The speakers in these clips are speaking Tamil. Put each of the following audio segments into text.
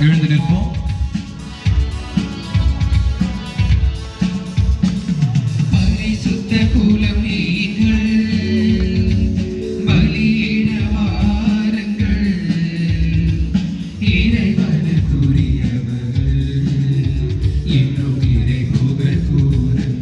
எழுந்து நிற்போம். பரிசுத்த குலம் நீங்கள் பலியிட வாருங்கள், இறைவனுக்குரியவர் என்றும் இறை புகழ் கூறுங்கள்.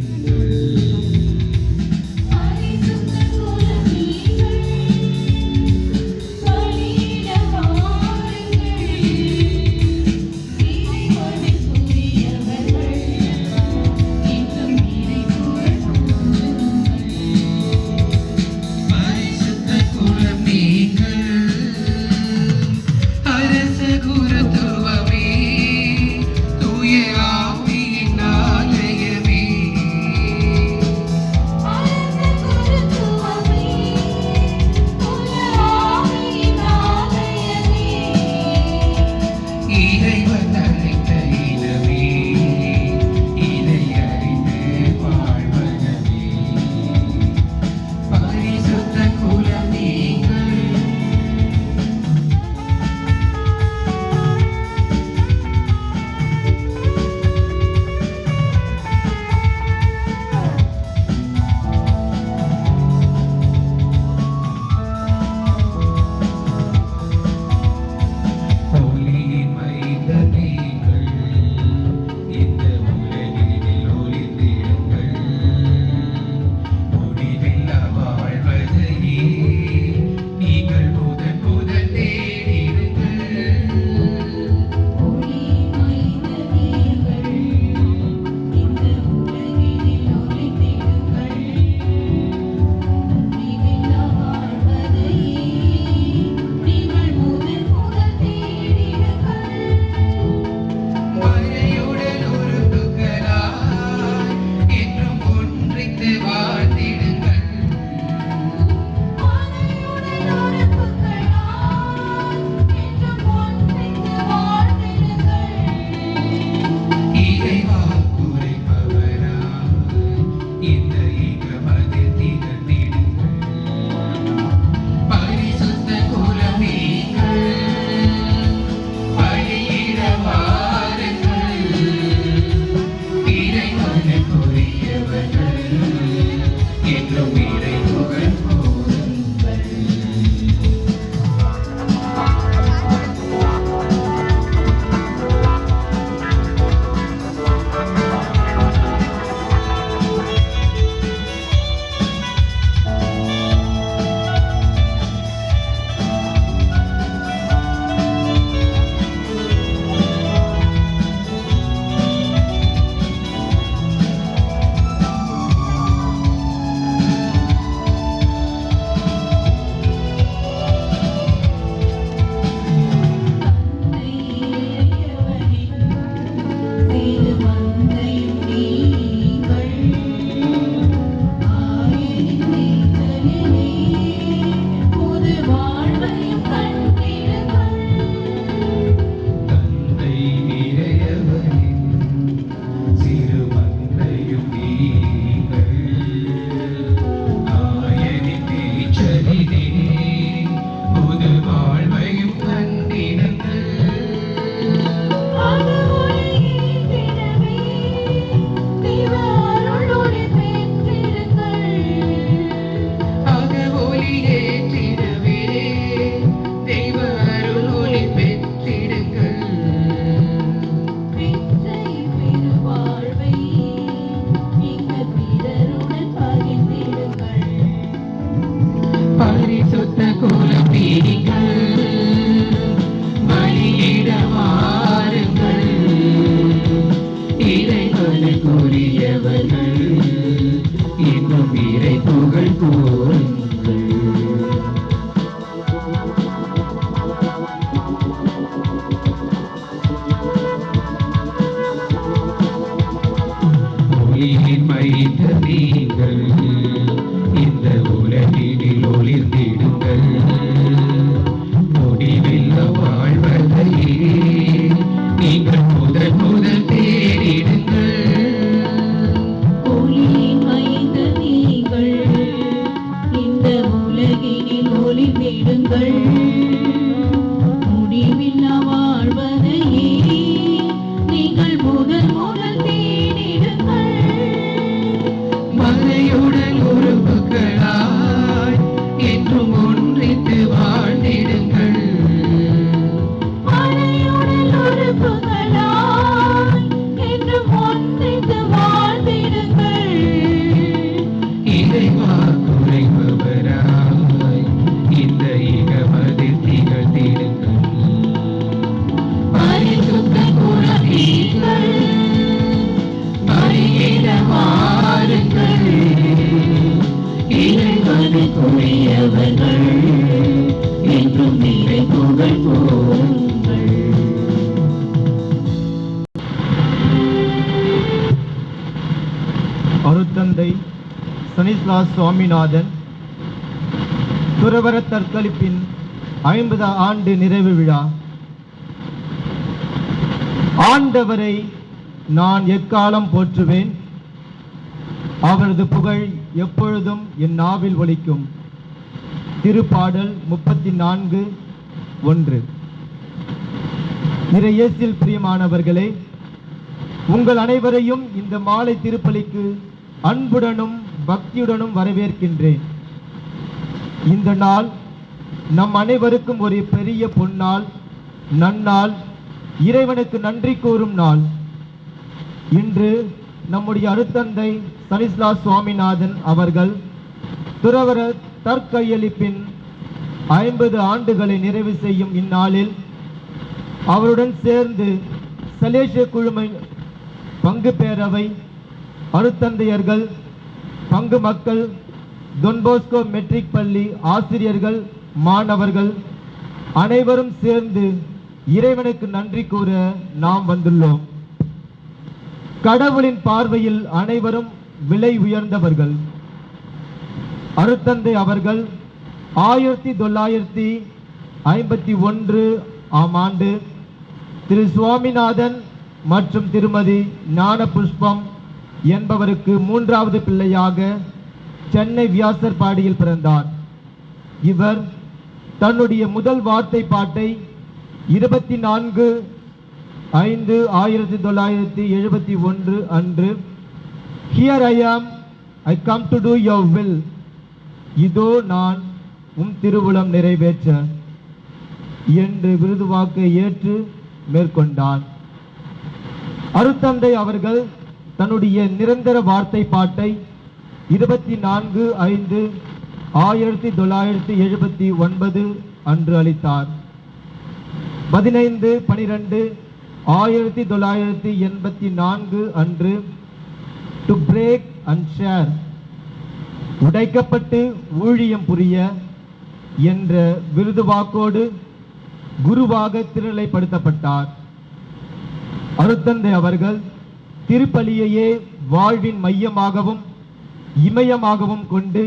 இந்த உறுப்புகளாய் என்றும் ஒன்றித்து வாழ்ந்திடுங்கள். மறையுடல் உறுப்புகளாய் என்றும் ஒன்றித்து வாழ்ந்திடுங்கள். இறைவா குறைபவராய் இந்த இகமதில் திகழ்ந்திடுங்கள். பரிசுத்த குலத்தீர்கள் பரியிட வாருங்கள். இறைவனுக்குரியவர்கள் என்றும் நிலை புகழ் போங்கள். அருத்தந்தை ஸ்தானிஸ்லாஸ் சுவாமிநாதன் துறவற தற்களிப்பின் 50 ஆண்டு நிறைவு விழா. ஆண்டவரை நான் எக்காலம் போற்றுவேன், அவரது புகழ் எப்பொழுதும் என் நாவில் ஒலிக்கும். திருப்பாடல் 34:1. இறையேசில் பிரியமானவர்களே, உங்கள் அனைவரையும் இந்த மாலை திருப்பலிக்கு அன்புடனும் பக்தியுடனும் வரவேற்கின்றேன். இந்த நாள் நம் அனைவருக்கும் ஒரு பெரிய பொன்னாள், நன்னாள், இறைவனுக்கு நன்றி கூறும் நாள். இன்று நம்முடைய அருத்தந்தை ஸ்தானிஸ்லாஸ் சுவாமிநாதன் அவர்கள் துறவற தற்கையளிப்பின் 50 ஆண்டுகளை நிறைவு செய்யும் இந்நாளில் அவருடன் சேர்ந்து சலேசிய குழுமை, பங்கு பேரவை, அருத்தந்தையர்கள், பங்கு மக்கள், தொன்போஸ்கோ மெட்ரிக் பள்ளி ஆசிரியர்கள், மாணவர்கள் அனைவரும் சேர்ந்து இறைவனுக்கு நன்றி கூற நாம் வந்துள்ளோம். கடவுளின் பார்வையில் அனைவரும் விலை உயர்ந்தவர்கள். அருத்தந்தை அவர்கள் 1951 ஆம் ஆண்டு திரு சுவாமிநாதன் மற்றும் திருமதி ஞான புஷ்பம் என்பவருக்கு 3வது பிள்ளையாக சென்னை வியாசர்பாடியில் பிறந்தார். இவர் தன்னுடைய முதல் வார்த்தை பாட்டை 24/5/1971 அன்று "Here I am, I come to do your will" இதோ நான் திருவுளம் நிறைவேற்ற என்று விருதுவாக்கை ஏற்று மேற்கொண்டார். அருத்தந்தை அவர்கள் தன்னுடைய நிரந்தர வார்த்தை பாட்டை 24/5/1979 அன்று அளித்தார். 15/12/1984 அன்று "டு பிரேக் அண்ட் ஷேர்" உடைக்கப்பட்டு ஊழியம் புரிய என்ற விருதுவாக்கோடு குருவாக திருநிலைப்படுத்தப்பட்டார். அருத்தந்தை அவர்கள் திருப்பலியையே வாழ்வின் மையமாகவும் இமயமாகவும் கொண்டு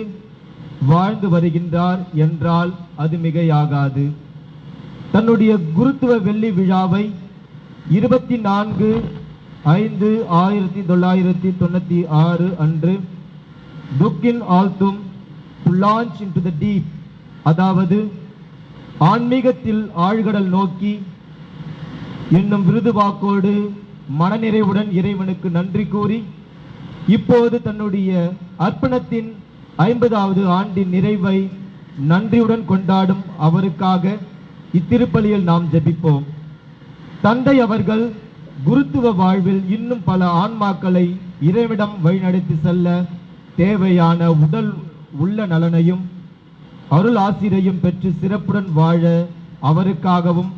வாழ்ந்து வருகின்றார் என்றால் அது மிகையாகாது. தன்னுடைய குருத்துவ வெள்ளி விழாவை 24/5/1996 அன்று புக்கின் ஆல்தும் to launch into the deep, அதாவது ஆன்மீகத்தில் ஆழ்கடல் நோக்கி என்னும் விருதுவாக்கோடு மனநிறைவுடன் இறைவனுக்கு நன்றி கூறி இப்போது தன்னுடைய அர்ப்பணத்தின் 50வது ஆண்டின் நிறைவை நன்றியுடன் கொண்டாடும் அவருக்காக இத்திருப்பலியில் நாம் ஜெபிப்போம். தந்தை அவர்கள் குருத்துவ வாழ்வில் இன்னும் பல ஆன்மாக்களை இறைவிடம் வழிநடத்தி செல்ல தேவையான உடல் உள்ள நலனையும் அருள் ஆசிரையும் பெற்று சிறப்புடன் வாழ அவருக்காகவும்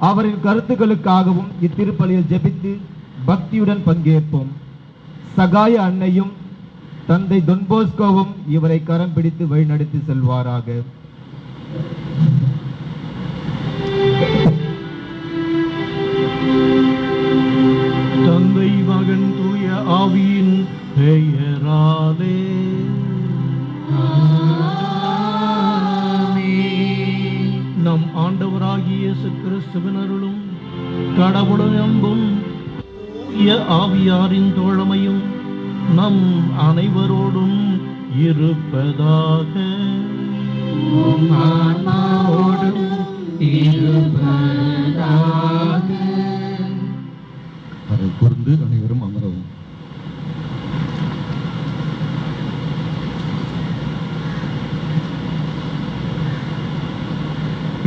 அவரின் கருத்துக்களுக்காகவும் இத்திருப்பலியில் ஜெபித்து பக்தியுடன் பங்கேற்போம். சகாய அன்னையும் தந்தை தொன்போஸ்கோவும் இவரை கரம் பிடித்து வழிநடத்தி செல்வாராக. தந்தை மகன் தூய ஆவியின் பெயராலே நம் ஆண்டவராகிய இயேசு கிறிஸ்துவின் அருளும் கடவுளின் அன்பும் தூய ஆவியாரின் தோழமையும் நம் அனைவரோடும் இருப்பதாக. அதை கூர்ந்து அனைவரும் அமரவும்.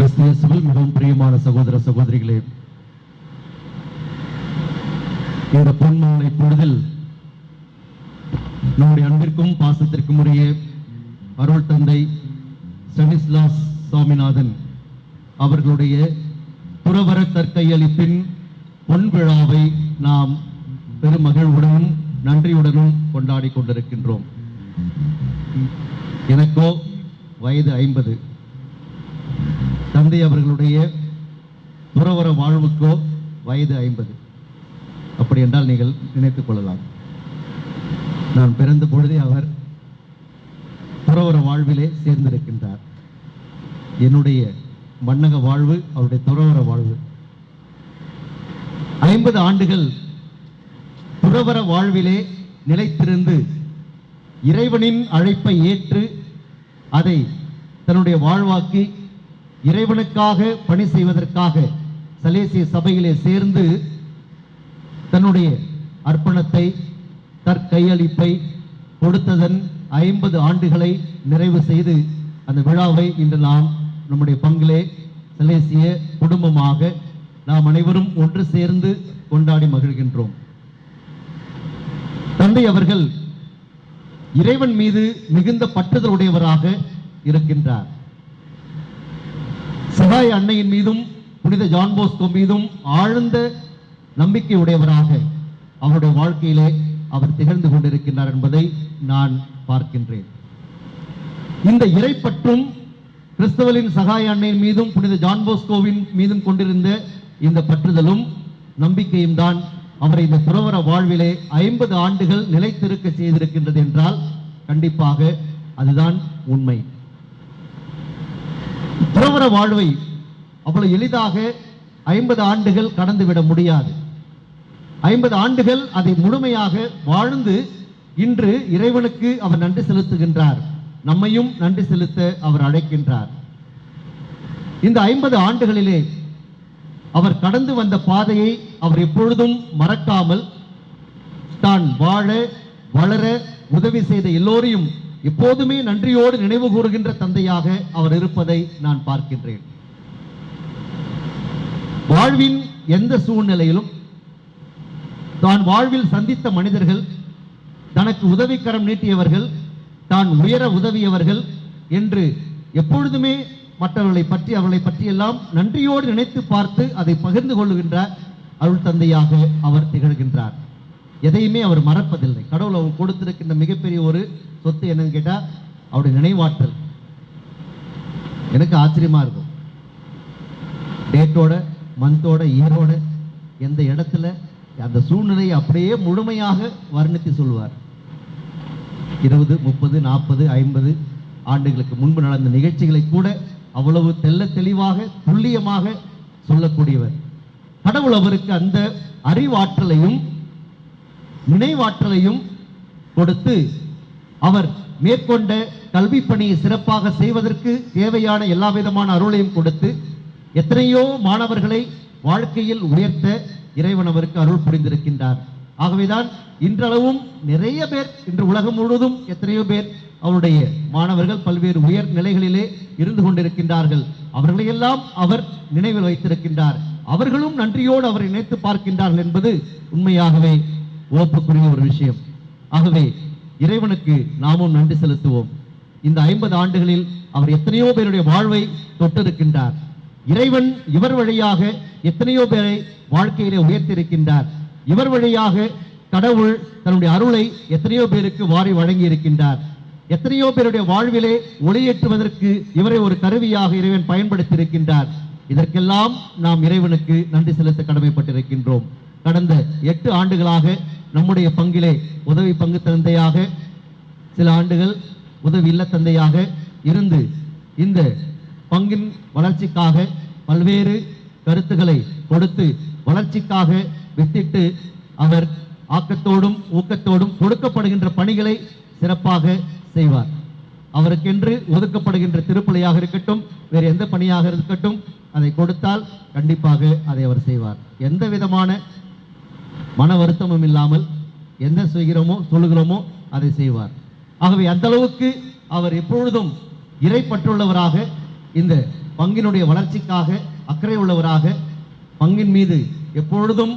கிறிஸ்துவில் மிகவும் பிரியமான சகோதர சகோதரிகளே, இந்த பொன்மாலை பொழுதில் நம்முடைய அன்பிற்கும் பாசத்திற்கும் உரிய அருள் தந்தை ஸ்டானிஸ்லாஸ் சுவாமிநாதன் அவர்களுடைய துறவற தற்கையளிப்பின் பொன் விழாவை நாம் பெருமகிழ்வுடனும் நன்றியுடனும் கொண்டாடி கொண்டிருக்கின்றோம். எனக்கோ வயது 50. தந்தை அவர்களுடைய துறவற வாழ்வுக்கோ வயது 50. அப்படி என்றால் நீங்கள் நினைத்துக் கொள்ளலாம், நான் பிறந்த பொழுதே அவர் துறவற வாழ்விலே சேர்ந்திருக்கின்றார். என்னுடைய மன்னக வாழ்வு அவருடைய துறவற வாழ்வு. 50 ஆண்டுகள் துறவற வாழ்விலே நிலைத்திருந்து இறைவனின் அழைப்பை ஏற்று அதை தன்னுடைய வாழ்வாக்கி இறைவனுக்காக பணி செய்வதற்காக சலேசிய சபையிலே சேர்ந்து தன்னுடைய அர்ப்பணத்தை தற்கையளிப்பை கொடுத்ததன் 50 ஆண்டுகளை நிறைவு செய்து அந்த விழாவை இன்று நாம் நம்முடைய பங்கிலே சலேசிய குடும்பமாக நாம் அனைவரும் ஒன்று சேர்ந்து கொண்டாடி மகிழ்கின்றோம். தந்தை அவர்கள் இறைவன் மீது மிகுந்த பற்றுதலுடையவராக இருக்கின்றார். சகாய அன்னையின் மீதும் புனித ஜான் போஸ்கோ மீதும் ஆழ்ந்த நம்பிக்கை உடையவராக அவருடைய வாழ்க்கையிலே அவர் திகழ்ந்து கொண்டிருக்கின்றார் என்பதை நான் பார்க்கின்றேன். இந்த இறைப்பற்றும் கிறிஸ்தவலின் சகாய அன்னையின் மீதும் புனித ஜான் போஸ்கோவின் மீதும் கொண்டிருந்த இந்த பற்றுதலும் நம்பிக்கையும் தான் அவரை இந்த துறவற வாழ்விலே 50 ஆண்டுகள் நிலைத்திருக்க செய்திருக்கின்றது என்றால் கண்டிப்பாக அதுதான் உண்மை. துறவற வாழ்வை அவ்வளவு எளிதாக 50 ஆண்டுகள் கடந்துவிட முடியாது. 50 ஆண்டுகள் அதை முழுமையாக வாழ்ந்து இன்று இறைவனுக்கு அவர் நன்றி செலுத்துகின்றார். நம்மையும் நன்றி செலுத்த அவர் அழைக்கின்றார். இந்த 50 ஆண்டுகளிலே அவர் கடந்து வந்த பாதையை அவர் எப்பொழுதும் மறக்காமல் தான் வாழ வளர உதவி செய்த எல்லோரையும் எப்போதுமே நன்றியோடு நினைவு கூறுகின்ற தந்தையாக அவர் இருப்பதை நான் பார்க்கின்றேன். வாழ்வின் எந்த சூழ்நிலையிலும் தான் வாழ்வில் சந்தித்த மனிதர்கள், தனக்கு உதவிக்கரம் நீட்டியவர்கள், தான் உயர உதவியவர்கள் என்று எப்பொழுதுமே மற்றவர்களை பற்றி அவர்களை பற்றியெல்லாம் நன்றியோடு நினைத்து பார்த்து அதை பகிர்ந்து கொள்ளுகின்ற அருள் தந்தையாக அவர் திகழ்கின்றார். எதையுமே அவர் மறப்பதில்லை. கடவுள் அவர் கொடுத்திருக்கின்ற மிகப்பெரிய ஒரு சொத்து என்னன்னு கேட்டா அவருடைய நினைவாற்றல். எனக்கு ஆச்சரியமா இருக்கும், டேட்டோட மந்தோட இயரோட எந்த இடத்துல அந்த சூழ்நிலையை அப்படியே முழுமையாக வர்ணித்து சொல்வார். 20, 30, 40, 50 ஆண்டுகளுக்கு முன்பு நடந்த நிகழ்ச்சிகளை கூட அவ்வளவு தெல்ல தெளிவாக துல்லியமாக சொல்லக்கூடியவர். கடவுள் அவருக்கு அந்த அறிவாற்றலையும் நினைவாற்றலையும் கொடுத்து அவர் மேற்கொண்ட கல்வி பணியை சிறப்பாக செய்வதற்கு தேவையான எல்லா விதமான அருளையும் கொடுத்து எத்தனையோ மாணவர்களை வாழ்க்கையில் உயர்த்த இறைவன் அவருக்கு அருள் புரிந்திருக்கின்றார். ஆகவேதான் இன்றளவும் நிறைய பேர், இன்று உலகம் முழுவதும் எத்தனையோ பேர் அவருடைய மாணவர்கள் பல்வேறு உயர் நிலைகளிலே இருந்து கொண்டிருக்கின்றார்கள். அவர்களையெல்லாம் அவர் நினைவில் வைத்திருக்கின்றார். அவர்களும் நன்றியோடு அவரை நினைத்து பார்க்கின்றார்கள் என்பது உண்மையாகவே ஓப்புக்குரிய ஒரு விஷயம். ஆகவே இறைவனுக்கு நாமும் நன்றி செலுத்துவோம். இந்த 50 ஆண்டுகளில் அவர் எத்தனையோ பேருடைய வாழ்வை தொட்டிருக்கின்றார். இறைவன் இவர் வழியாக எத்தனையோ பேரை வாழ்க்கையிலே உயர்த்தியிருக்கின்றார். இவர் வழியாக கடவுள் தன்னுடைய அருளை எத்தனையோ பேருக்கு வாரி வழங்கி இருக்கின்றார். எத்தனையோ பேருடைய வாழ்விலே ஒளியேற்றுவதற்கு இவரை ஒரு கருவியாக இறைவன் பயன்படுத்தி இருக்கின்றார். இதற்கெல்லாம் நாம் இறைவனுக்கு நன்றி செலுத்த கடமைப்பட்டிருக்கின்றோம். கடந்த 8 ஆண்டுகளாக நம்முடைய பங்கிலே உதவி பங்கு தந்தையாக, சில ஆண்டுகள் உதவி இல்ல தந்தையாக இருந்து இந்த பங்கின் வளர்ச்சிக்காக பல்வேறு கருத்துக்களை கொடுத்து வளர்ச்சிக்காக வித்திட்டு அவர் ஆக்கத்தோடும் ஊக்கத்தோடும் கொடுக்கப்படுகின்ற பணிகளை சிறப்பாக செய்வார். அவருக்கென்று ஒதுக்கப்படுகின்ற திருப்பலியாக இருக்கட்டும், வேறு எந்த பணியாக இருக்கட்டும், அதை கொடுத்தால் கண்டிப்பாக அதை அவர் செய்வார். எந்த விதமான மன வருத்தமும் இல்லாமல் என்ன செய்கிறோமோ சொல்லுகிறோமோ அதை செய்வார். ஆகவே அந்த அளவுக்கு அவர் எப்பொழுதும் இறைப்பற்றுள்ளவராக இந்த பங்கினுடைய வளர்ச்சிக்காக அக்கறை உள்ளவராக, பங்கின் மீது எப்பொழுதும்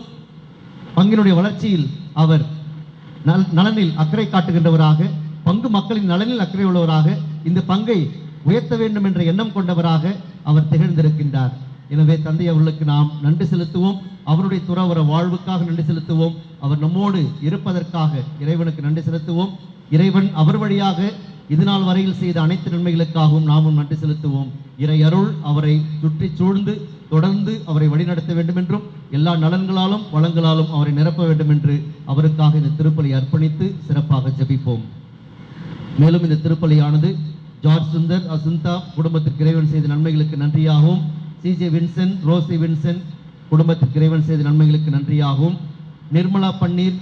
பங்கினுடைய வளர்ச்சியில் அவர் நலனில் அக்கறை காட்டுகின்றவராக, பங்கு மக்களின் நலனில் அக்கறை உள்ளவராக, இந்த பங்கை உயர்த்த வேண்டும் என்ற எண்ணம் கொண்டவராக அவர் திகழ்ந்திருக்கின்றார். எனவே தந்தை அவர்களுக்கு நாம் நன்றி செலுத்துவோம். அவருடைய துறவற வாழ்வுக்காக நன்றி செலுத்துவோம். அவர் நம்மோடு இருப்பதற்காக இறைவனுக்கு நன்றி செலுத்துவோம். இறைவன் அவர் வழியாக இதுநாள் வரையில் செய்த அனைத்து நன்மைகளுக்காகவும் நாமும் நன்றி செலுத்துவோம். இறை அருள் அவரை சுற்றி சூழ்ந்து தொடர்ந்து அவரை வழிநடத்த வேண்டும் என்றும், எல்லா நலன்களாலும் வளங்களாலும் அவரை நிரப்ப வேண்டும் என்று அவருக்காக இந்த திருப்பலி அர்ப்பணித்து சிறப்பாக ஜெபிப்போம். மேலும் இந்த திருப்பலியானது ஜார்ஜ் சுந்தர் அசுந்தா குடும்பத்திற்கு இறைவன் செய்த நன்மைகளுக்கு நன்றியாகவும், சிஜே வின்சென்ட், ரோசி வின்சென்ட் குடும்பத்திற்கு இறைவன் செய்த நன்மைகளுக்கு நன்றியாகவும், Nirmala Panneer,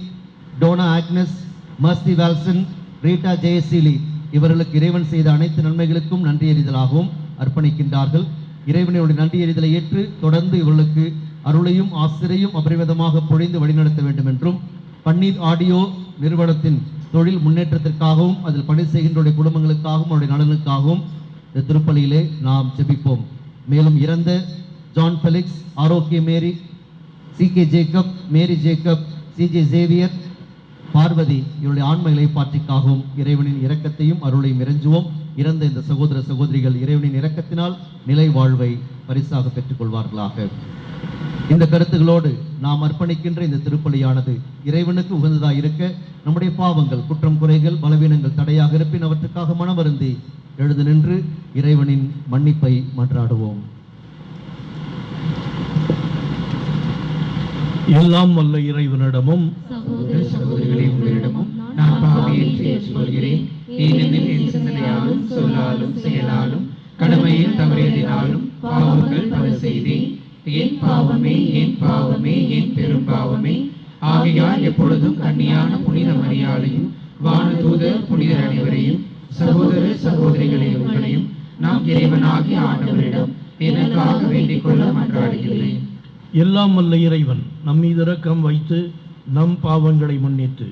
Dona Agnes, Mercy Valson, Rita Jayaseeli இவர்களுக்கு இறைவன் செய்த அனைத்து நன்மைகளுக்கும் நன்றி எறிதலாகவும் அர்ப்பணிக்கின்றார்கள். இறைவனுடைய நன்றி எறிதலை ஏற்று தொடர்ந்து இவர்களுக்கு அருளையும் ஆசிரியையும் அபரிமிதமாக பொழிந்து வழிநடத்த வேண்டும் என்றும், பன்னீர் ஆடியோ நிறுவனத்தின் தொழில் முன்னேற்றத்திற்காகவும் அதில் பணி செய்கின்ற குடும்பங்களுக்காகவும் அவருடைய நலனுக்காகவும் இந்த திருப்பலியிலே நாம் ஜெபிப்போம். மேலும் இறந்த ஜான் ஃபெலிக்ஸ், ஆரோக்கிய மேரி, CK ஜேக்கப், மேரி ஜேக்கப், CJ சேவியர், பார்வதி இவருடைய ஆன்ம இளைப்பாற்றிக்காகவும் இறைவனின் இரக்கத்தையும் அருளையும் இறைஞ்சுவோம். இறந்த இந்த சகோதர சகோதரிகள் இறைவனின் இரக்கத்தினால் நிலை வாழ்வை பரிசாக பெற்றுக் கொள்வார்களாக. இந்த கருத்துகளோடு நாம் அர்ப்பணிக்கின்ற இந்த திருப்பலியானது இறைவனுக்கு உகந்ததாக இருக்க, நம்முடைய பாவங்கள், குற்றம், குறைகள், பலவீனங்கள் தடையாக இருப்பின் அவற்றுக்காக மனவருந்தி எழுந்து நின்று இறைவனின் மன்னிப்பை மன்றாடுவோம். எல்லாம் வல்ல இறைவனிடமும் சகோதர சகோதரிகளே, உங்களிடமும் நான் பாவியை ஏற்றுக்கொள்கிறேன். ஏனெனில் என் சிந்தனையாலும் சொல்லாலும் செயலாலும் கடமையில் தவறியதினாலும் பாவங்கள் பல செய்தேன். என் பாவமே, என் பாவமே, என் பெரும் பாவமே. ஆகையால் எப்பொழுதும் கன்னியான புனித மரியாதையும் வானதூதர் புனிதர் அனைவரையும் சகோதர சகோதரிகளே உங்களையும் நாம் இறைவனாகிய ஆண்டவரிடம் எனக்காக வேண்டிக் கொள்ள மன்றாடுகிறேன். எல்லாம் வல்ல இறைவன் நம் மீது இரக்கம் வைத்து நம் பாவங்களை மன்னித்து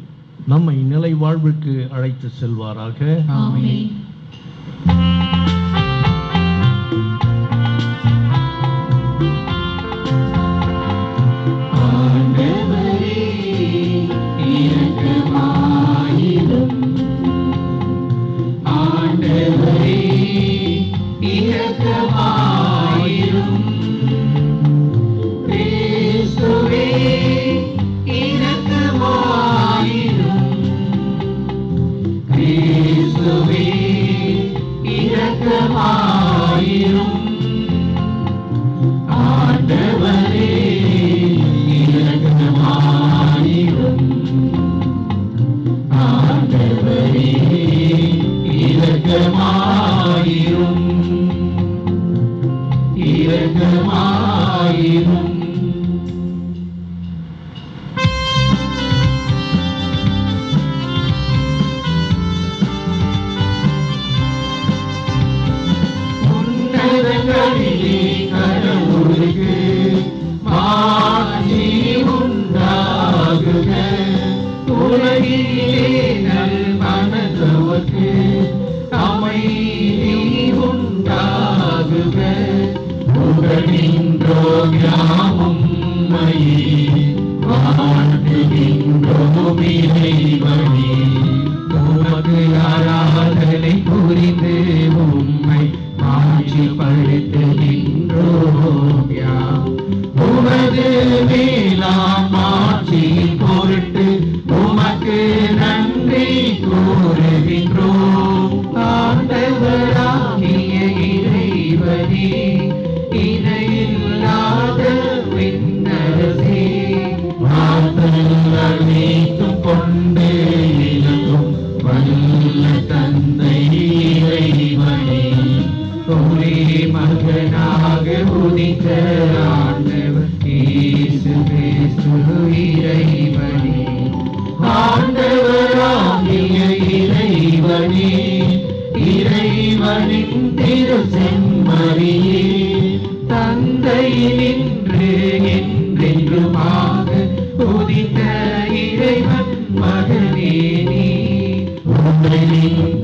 நம்மை நிலை வாழ்வுக்கு அழைத்து செல்வாராக. ஆமென்.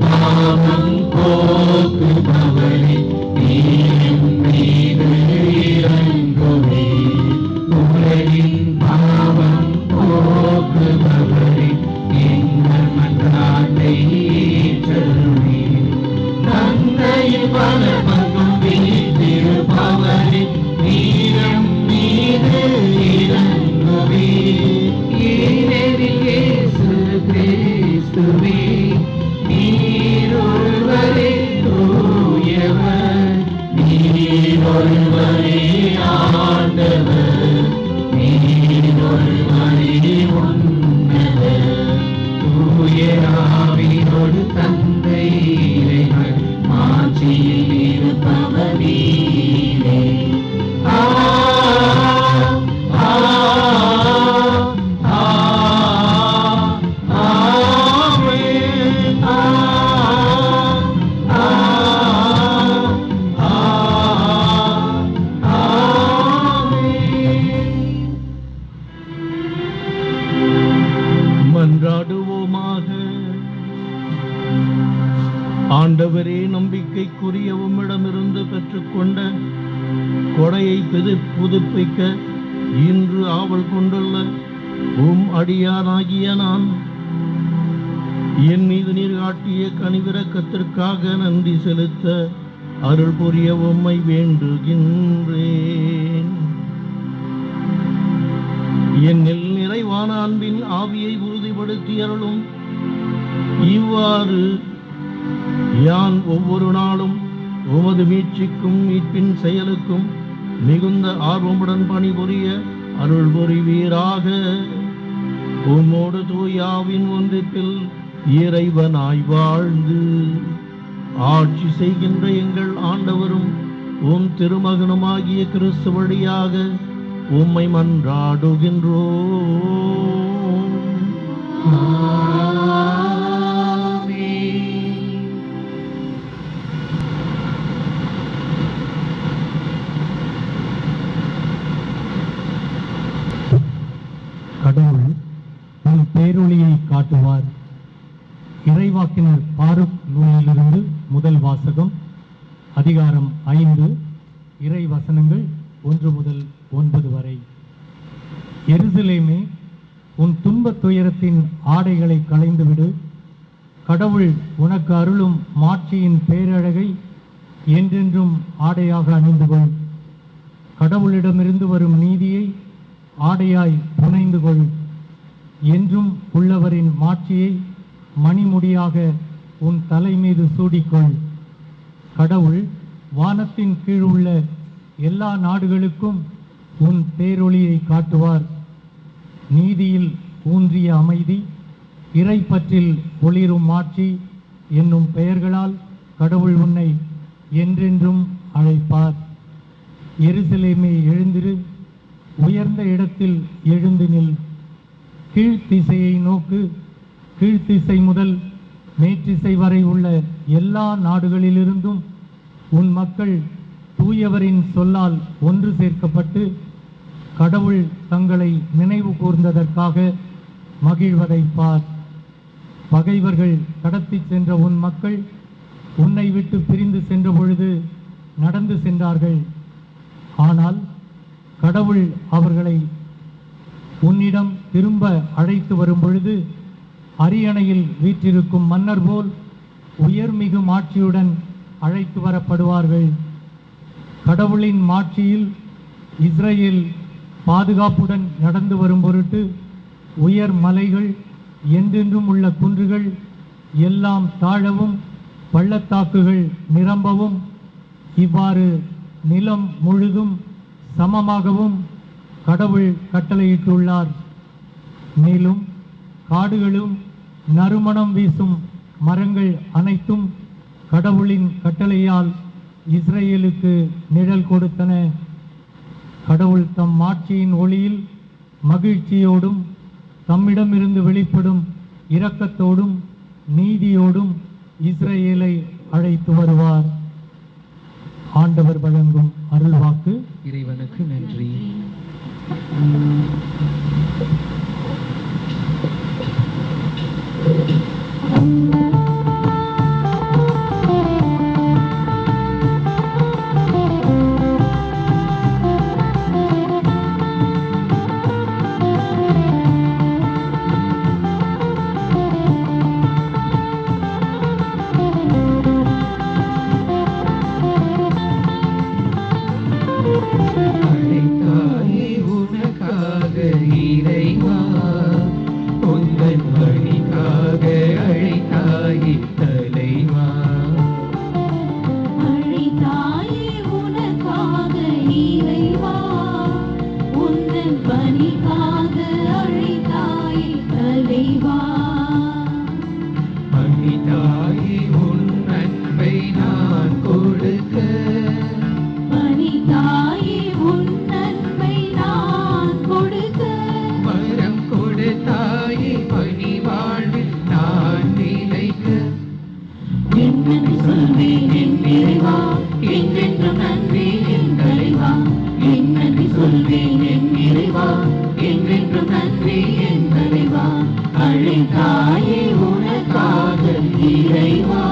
பாவம் போக்குபவரே, நீ ஆண்டவரே, நம்பிக்கைக்குரிய உம்மிடமிருந்து பெற்றுக்கொண்ட கொடையை புதுப்பிக்க இன்று ஆவல் கொண்டுள்ள உம் அடியானாகிய நான் என் மீது நீர் காட்டிய கனிவிரக்கத்திற்காக நன்றி செலுத்த அருள் புரிய உம்மை வேண்டுகின்றேன். என்னில் நிறைவான அன்பின் ஆவியை உறுதிப்படுத்தி அருளும். இவ்வாறு யான் ஒவ்வொரு நாளும் உமது மீட்சிக்கும் மீட்பின் செயலுக்கும் மிகுந்த ஆர்வமுடன் பணிபுரிய அருள் புரிவீராக. உம்மோடு தூயாவின் ஒன்றிப்பில் இறைவனாய் வாழ்ந்து ஆட்சி செய்கின்ற எங்கள் ஆண்டவரும் உம் திருமகனுமாகிய கிறிஸ்து வழியாக உம்மை மன்றாடுகின்றோம். கடவுள் தன் பேரொளியை காட்டுவார். இறைவாக்கினர் பாருக் நூலிலிருந்து முதல் வாசகம், அதிகாரம் 5, இறை வசனங்கள் 1 முதல் 9 வரை. எருசலேமே, உன் துன்பத் துயரத்தின் ஆடைகளை களைந்துவிடு. கடவுள் உனக்கு அருளும் மாட்சியின் பேரழகை என்றென்றும் ஆடையாக அணிந்து கொள். கடவுளிடமிருந்து வரும் நீதியை ஆடையாய் புனைந்து கொள். என்றும் உள்ளவரின் மாட்சியை மணிமுடியாக உன் தலை மீது சூடிக்கொள். கடவுள் வானத்தின் கீழ் உள்ள எல்லா நாடுகளுக்கும் உன் பேரொளியை காட்டுவார். நீதியில் ஊன்றிய அமைதி, இறைப்பற்றில் ஒளிரும் மாட்சி என்னும் பெயர்களால் கடவுள் உன்னை என்றென்றும் அழைப்பார். எருசலேமே, எழுந்திரு, உயர்ந்த இடத்தில் எழுந்து நில். கீழ்த்திசையை நோக்கு. கீழ்த்திசை முதல் மேற்றிசை வரை உள்ள எல்லா நாடுகளிலிருந்தும் உன் மக்கள் தூயவரின் சொல்லால் ஒன்று சேர்க்கப்பட்டு கடவுள் தங்களை நினைவு கூர்ந்ததற்காக மகிழ்வதை பார். பகைவர்கள் கடத்தி சென்ற உன் மக்கள் உன்னை விட்டு பிரிந்து சென்ற பொழுது நடந்து சென்றார்கள். ஆனால் கடவுள் அவர்களை உன்னிடம் திரும்ப அழைத்து வரும் பொழுது அரியணையில் வீற்றிருக்கும் மன்னர் போல் உயர்மிகு மாட்சியுடன் அழைத்து வரப்படுவார்கள். கடவுளின் மாட்சியில் இஸ்ரேல் பாதுகாப்புடன் நடந்து வரும் பொருட்டு உயர் மலைகள், என்றென்றும் உள்ள குன்றுகள் எல்லாம் தாழவும் பள்ளத்தாக்குகள் நிரம்பவும், இவ்வாறு நிலம் முழுதும் சமமாகவும் கடவுள் கட்டளையிட்டுள்ளார். மேலும் காடுகளும் நறுமணம் வீசும் மரங்கள் அனைத்தும் கடவுளின் கட்டளையால் இஸ்ரேலுக்கு நிழல் கொடுத்தன. கடவுள் தம் மாட்சியின் ஒளியில் மகிழ்ச்சியோடும் தம்மிடமிருந்து வெளிப்படும் இரக்கத்தோடும் நீதியோடும் இஸ்ரேலை அழைத்து வருவார். ஆண்டவர் வழங்கும் அருள்வாக்கு. இறைவனுக்கு நன்றி. அழைத்தாயே உனக்காக இறைவா, உந்தன் பணிக்காக அழைத்தாயே தலைவா. அழைத்தாயே உனக்காக இறைவா, உந்தன் பணிக்காக அழைத்தாயே தலைவா. பணித்தாயே உன் அன்பை நான் கொடுக்க, பணித்தாயே உன் நன்மை நான் கொடுக்க. வரம் கொடுத்தாயே பணி வாழ்வில் நான் நிலைக்க. என்னென்று சொல்வேன் என் இறைவா, என்றென்றும் நன்றி என் தலைவா. என்னென்று சொல்வேன் என் இறைவா, என்றென்றும் நன்றி என் தலைவா. அழைத்தாயே உனக்காக இறைவா.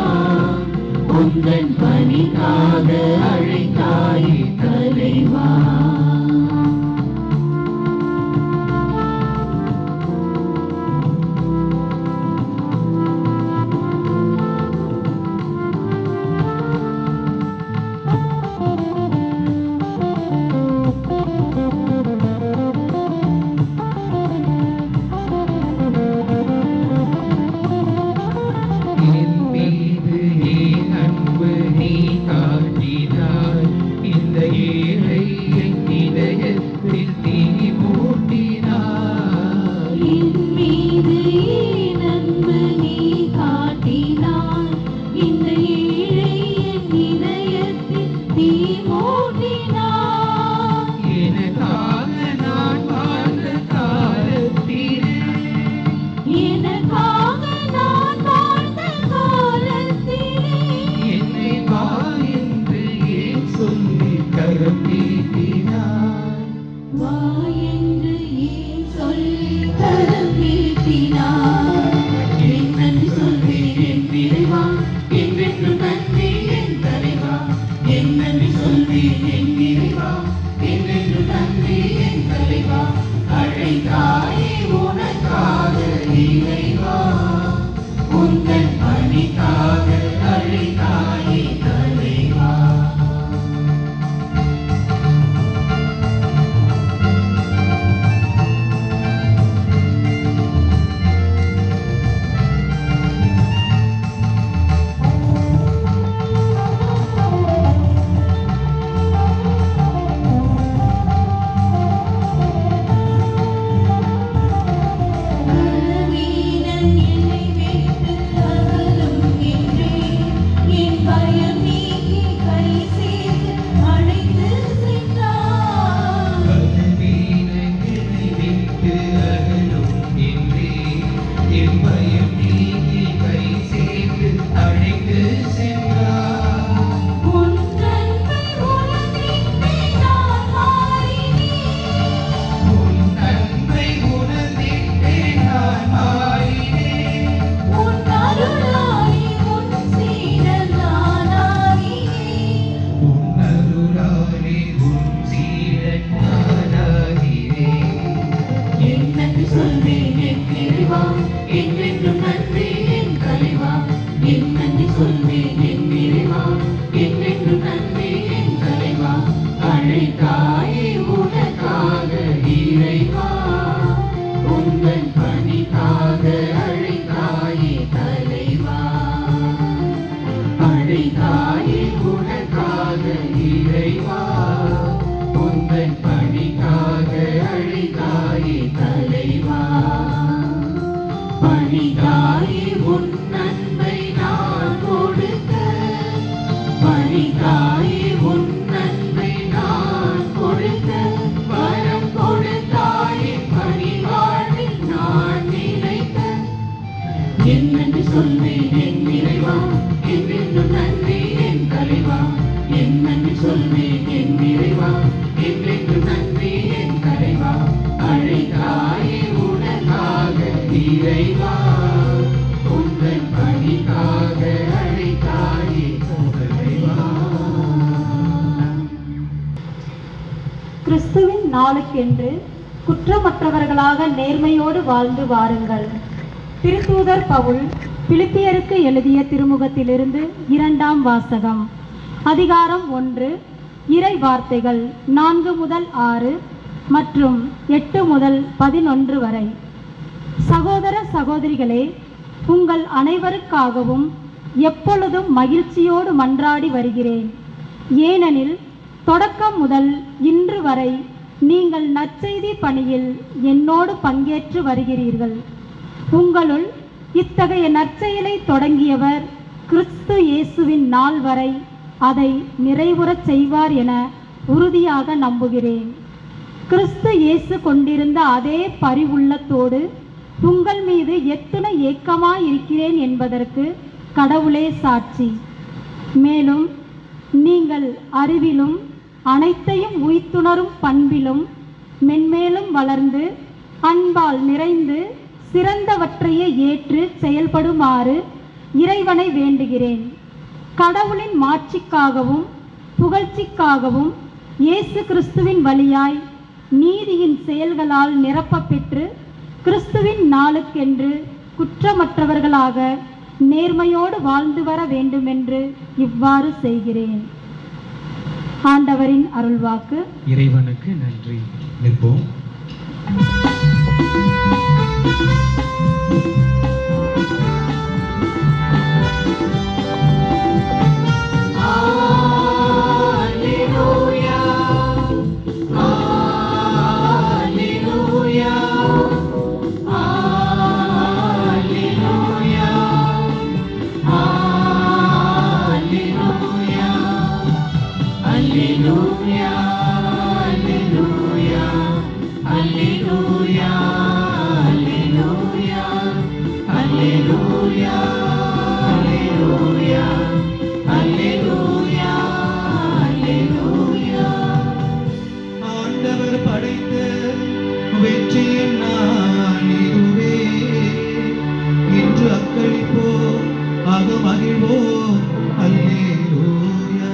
உந்தன் பணிக்காக அழைத்தாயே தலைவா. கிறிஸ்துவின் நாளுக்கென்று குற்றமற்றவர்களாக நேர்மையோடு வாழ்ந்து வாருங்கள். திருத்தூதர் பவுல் பிலிப்பியருக்கு எழுதிய திருமுகத்திலிருந்து 2ஆம் வாசகம். அதிகாரம் 1, இறை வார்த்தைகள் 4 முதல் 6 மற்றும் 8 முதல் 11 வரை. சகோதர சகோதரிகளே, உங்கள் அனைவருக்காகவும் எப்பொழுதும் மகிழ்ச்சியோடு மன்றாடி வருகிறேன். ஏனெனில் தொடக்கம் முதல் இன்று வரை நீங்கள் நற்செய்தி பணியில் என்னோடு பங்கேற்று வருகிறீர்கள். உங்களுள் இத்தகைய நற்செயலை தொடங்கியவர் கிறிஸ்து இயேசுவின் நாள் வரை அதை நிறைவுறச் செய்வார் என உறுதியாக நம்புகிறேன். கிறிஸ்து இயேசு கொண்டிருந்த அதே பரிவுள்ளத்தோடு உங்கள் மீது எத்தனை ஏக்கமாயிருக்கிறேன் என்பதற்கு கடவுளே சாட்சி. மேலும் நீங்கள் அறிவிலும் அனைத்தையும் உய்த்துணரும் பண்பிலும் மென்மேலும் வளர்ந்து அன்பால் நிறைந்து சிறந்தவற்றையே ஏற்று செயல்படுமாறு இறைவனை வேண்டுகிறேன். கடவுளின் மாட்சிக்காகவும் புகழ்ச்சிக்காகவும் இயேசு கிறிஸ்துவின் வழியாய் நீதியின் செயல்களால் நிரப்ப பெற்று கிறிஸ்துவின் நாளுக்கென்று குற்றமற்றவர்களாக நேர்மையோடு வாழ்ந்து வர வேண்டுமென்று இவ்வாறு செய்கிறேன். ஆண்டவரின் அருள்வாக்கு. இறைவனுக்கு நன்றி. நிற்போம். ஆண்டவர் படைத்த வெற்றியின் நாள் இதுவே. இன்று அக்களிப்போம், அகமகிழ்வோம். அல்லேலூயா,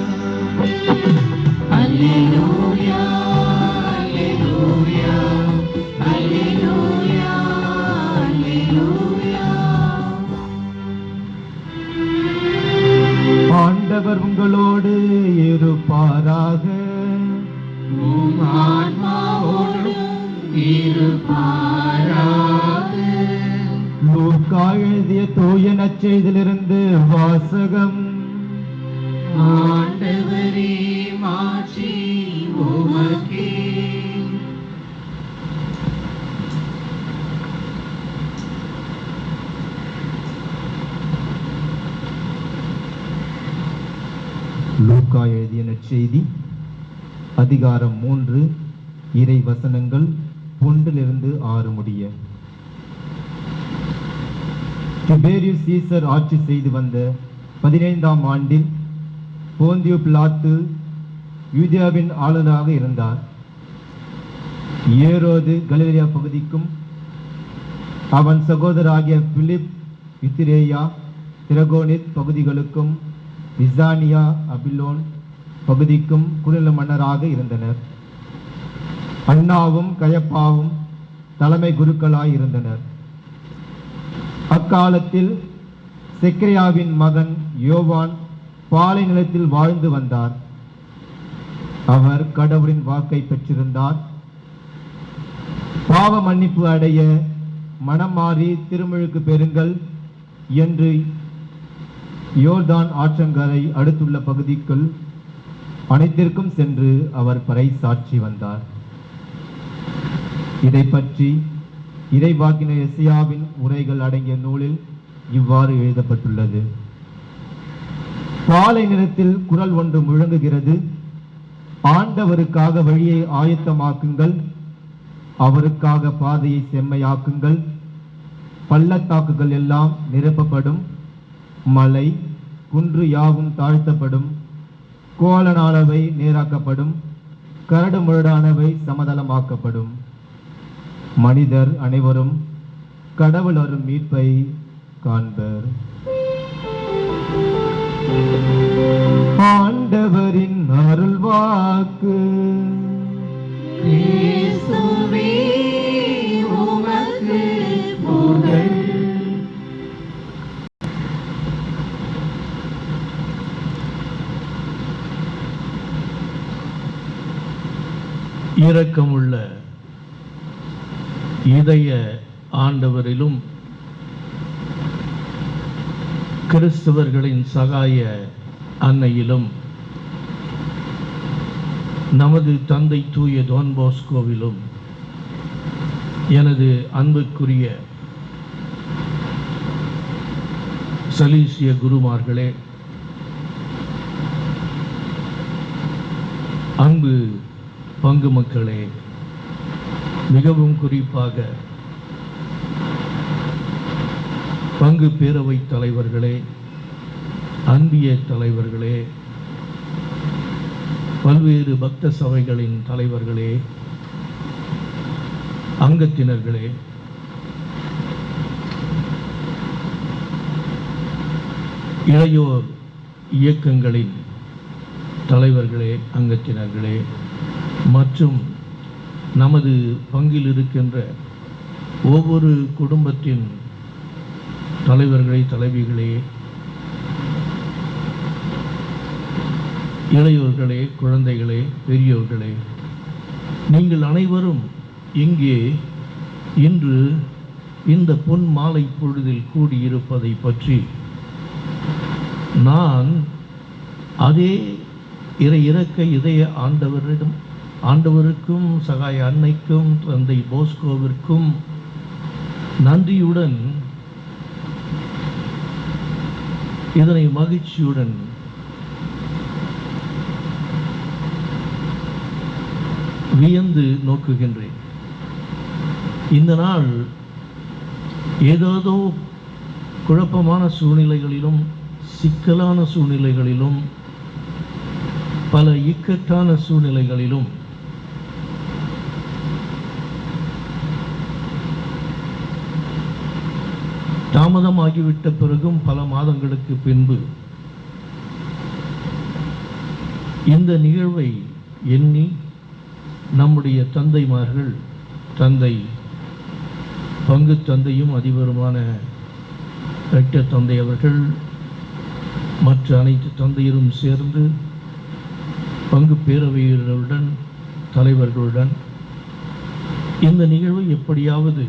அல்லேலூயா, அல்லேலூயா, அல்லேலூயா, அல்லேலூயா. ஆண்டவர் உங்களோடு இருப்பாராக. உம் ஆன்மாவோடும் இருப்பாராக. லூக்கா எழுதிய தூய நற்செய்தியிலிருந்து வாசகம். ஆண்டவரே, மாட்சி உமக்கே. லூக்கா எழுதிய நற்செய்தி அதிகாரம் 3 இறை வசனங்கள் 1 6 முடிய. திபேரியஸ் சீசர் ஆட்சி செய்து வந்த 15ஆம் ஆண்டில் போந்தியு பிலாத்து யூதேயாவின் ஆளுநராக இருந்தார். ஏரோது கலிலேயா பகுதிக்கும் அவன் சகோதராகிய பிலிப் இத்திரேயா திரகோனித் பகுதிகளுக்கும் பிசானியா அபிலோன் பகுதிக்கும் குறுநில மன்னராக இருந்தனர். அன்னாவும் கயப்பாவும் தலைமை குருக்களாய் இருந்தனர். அக்காலத்தில் செக்கரியாவின் மகன் யோவான் பாலை நிலத்தில் வாழ்ந்து வந்தார். அவர் கடவுளின் வாக்கை பெற்றிருந்தார். பாவ மன்னிப்பு அடைய மனம் மாறி திருமுழுக்கு பெறுங்கள் என்று யோர்தான் ஆற்றங்கரை அடுத்துள்ள பகுதிக்குள் அனைத்திற்கும் சென்று அவர் பறைசாற்றி வந்தார். இதை பற்றி இறைவாக்கினர் எசையாவின் உரைகள் அடங்கிய நூலில் இவ்வாறு எழுதப்பட்டுள்ளது. பாலை நிலத்தில் குரல் ஒன்று முழங்குகிறது, ஆண்டவருக்காக வழியை ஆயத்தமாக்குங்கள், அவருக்காக பாதையை செம்மையாக்குங்கள். பள்ளத்தாக்குகள் எல்லாம் நிரப்பப்படும், மலை குன்று யாவும் தாழ்த்தப்படும், கோலனானவை நேராக்கப்படும், கரடு முரடானவை சமதளமாக்கப்படும். மனிதர் அனைவரும் கடவுள் அருள் மீட்பை காண்பர். ஆண்டவரின் அருள்வாக்கு. கிறிஸ்துவே, உமக்கு புகழ். இரக்கமுள்ள இதய ஆண்டவரிலும் கிறிஸ்தவர்களின் சகாய அன்னையிலும் நமது தந்தை தூய டோன் பாஸ்கோவிலும் எனது அன்புக்குரிய சலீசிய குருமார்களே, அன்பு பங்கு மக்களே, மிகவும் குறிப்பாக பங்கு பேரவை தலைவர்களே, அன்பிய தலைவர்களே, பல்வேறு பக்த சபைகளின் தலைவர்களே, அங்கத்தினர்களே, இளையோர் இயக்கங்களின் தலைவர்களே, அங்கத்தினர்களே மற்றும் நமது பங்கில் இருக்கின்ற ஒவ்வொரு குடும்பத்தின் தலைவர்களே, தலைவிகளே, இளையோர்களே, குழந்தைகளே, பெரியோர்களே, நீங்கள் அனைவரும் இங்கே இன்று இந்த பொன் மாலை பொழுதில் கூடியிருப்பதை பற்றி நான் அதே இரக்க இதய ஆண்டவருக்கும் சகாய அன்னைக்கும் தந்தை போஸ்கோவிற்கும் நன்றியுடன் இதனை மகிழ்ச்சியுடன் வியந்து நோக்குகின்றேன். இந்த நாள் ஏதேதோ குழப்பமான சூழ்நிலைகளிலும் சிக்கலான சூழ்நிலைகளிலும் பல இக்கட்டான சூழ்நிலைகளிலும் தாமதமாகிவிட்ட பிறகும் பல மாதங்களுக்கு பின்பு இந்த நிகழ்வை எண்ணி நம்முடைய தந்தைமார்கள், தந்தை பங்கு தந்தையும் அதிபருமான ரெக்டர் தந்தை அவர்கள் மற்ற அனைத்து தந்தையரும் சேர்ந்து பங்கு பேரவையினருடன் தலைவர்களுடன் இந்த நிகழ்வை எப்படியாவது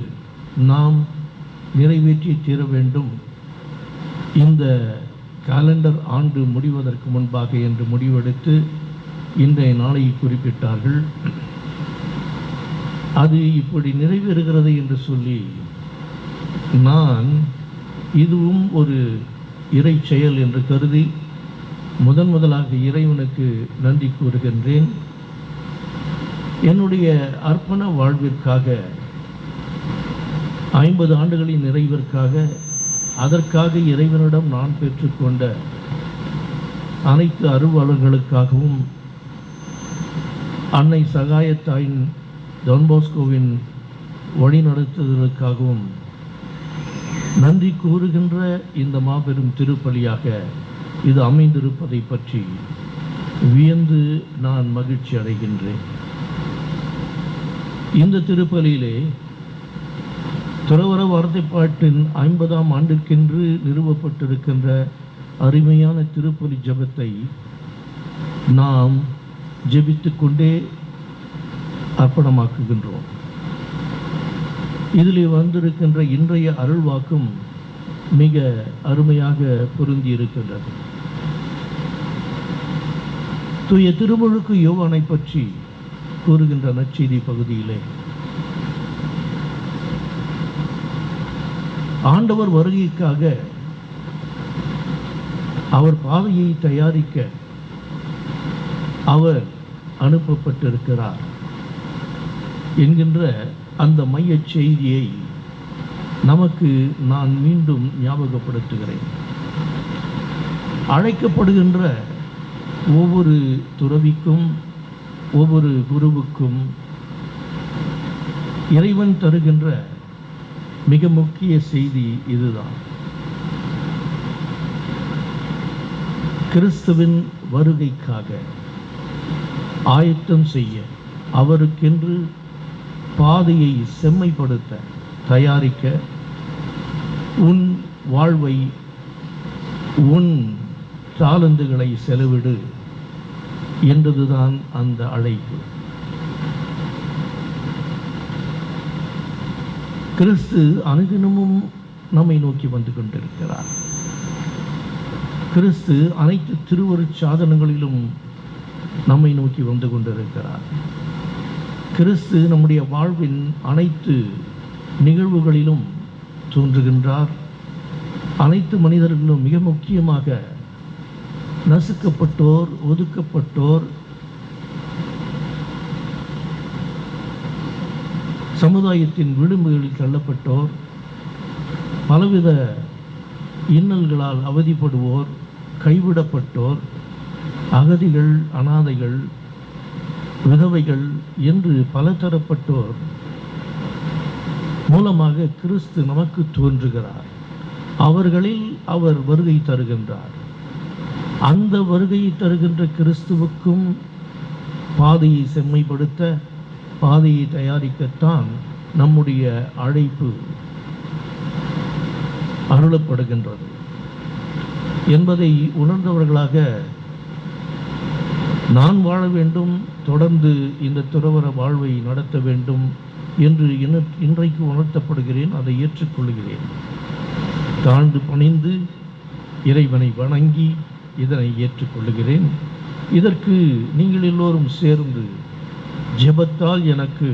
நாம் நிறைவேற்றி தீர வேண்டும், இந்த காலண்டர் ஆண்டு முடிவதற்கு முன்பாக என்று முடிவெடுத்து இன்றைய நாளை குறிப்பிட்டார்கள். அது இப்படி நிறைவேறுகிறது என்று சொல்லி நான் இதுவும் ஒரு இறை செயல் என்று கருதி முதலாக இறைவனுக்கு நன்றி கூறுகின்றேன். என்னுடைய அர்ப்பண வாழ்விற்காக 50 ஆண்டுகளின் நிறைவிற்காக அதற்காக இறைவனிடம் நான் பெற்றுக்கொண்ட அனைத்து அருள்வாளர்களுக்காகவும் அன்னை சகாயத்தாயின் டான் போஸ்கோவின் வழிநடத்துதலுக்காகவும் நன்றி கூறுகின்ற இந்த மாபெரும் திருப்பலியாக இது அமைந்திருப்பதை பற்றி வியந்து நான் மகிழ்ச்சி அடைகின்றேன். இந்த திருப்பலியிலே துறவற வார்த்தைப்பாட்டின் 50ஆம் ஆண்டிற்கென்று நிறுவப்பட்டிருக்கின்ற அருமையான திருப்பலி ஜெபத்தை நாம் ஜெபித்துக் கொண்டே அர்ப்பணமாக்குகின்றோம். இதிலே வந்திருக்கின்ற இன்றைய அருள்வாக்கும் மிக அருமையாக பொருந்தி இருக்கின்றது. தூய திருமுழுக்கு யோவானை பற்றி கூறுகின்ற நற்செய்தி பகுதியிலே ஆண்டவர் வருகைக்காக அவர் பாதையை தயாரிக்க அவர் அனுப்பப்பட்டிருக்கிறார் என்கின்ற அந்த மையச் செய்தியை நமக்கு நான் மீண்டும் ஞாபகப்படுத்துகிறேன். அழைக்கப்படுகின்ற ஒவ்வொரு துறவிக்கும் ஒவ்வொரு குருவுக்கும் இறைவன் தருகின்ற மிக முக்கிய செய்தி இதுதான். கிறிஸ்துவின் வருகைக்காக ஆயத்தம் செய்ய, அவருக்கென்று பாதையை செம்மைப்படுத்த, தயாரிக்க உன் வாழ்வை, உன் தாளந்துகளை செலவிடு என்றதுதான் அந்த அழைப்பு. கிறிஸ்து அனுதினமும் நம்மை நோக்கி வந்து கொண்டிருக்கிறார். கிறிஸ்து அனைத்து திருவருட் சாதனங்களிலும் நம்மை நோக்கி வந்து கொண்டிருக்கிறார். கிறிஸ்து நம்முடைய வாழ்வின் அனைத்து நிகழ்வுகளிலும் தோன்றுகின்றார். அனைத்து மனிதர்களும், மிக முக்கியமாக நசுக்கப்பட்டோர், ஒதுக்கப்பட்டோர், சமுதாயத்தின் விளிம்புகளில் தள்ளப்பட்டோர், பலவித இன்னல்களால் அவதிப்படுவோர், கைவிடப்பட்டோர், அகதிகள், அனாதைகள், விதவைகள் என்று பலதரப்பட்டோர் மூலமாக கிறிஸ்து நமக்கு தோன்றுகிறார். அவர்களில் அவர் வருகை தருகின்றார். அந்த வருகையை தருகின்ற கிறிஸ்துவுக்கும் பாதையை செம்மைப்படுத்த, பாதையை தயாரிக்கத்தான் நம்முடைய அழைப்பு அருளப்படுகின்றது என்பதை உணர்ந்தவர்களாக நான் வாழ வேண்டும், தொடர்ந்து இந்த துறவற வாழ்வை நடத்த வேண்டும் என்று இன்றைக்கு உணர்த்தப்படுகிறேன். அதை ஏற்றுக்கொள்கிறேன். தாழ்ந்து பணிந்து இறைவனை வணங்கி இதனை ஏற்றுக்கொள்கிறேன். இதற்கு நீங்கள் எல்லோரும் சேர்ந்து ஜெபத்தால் எனக்கு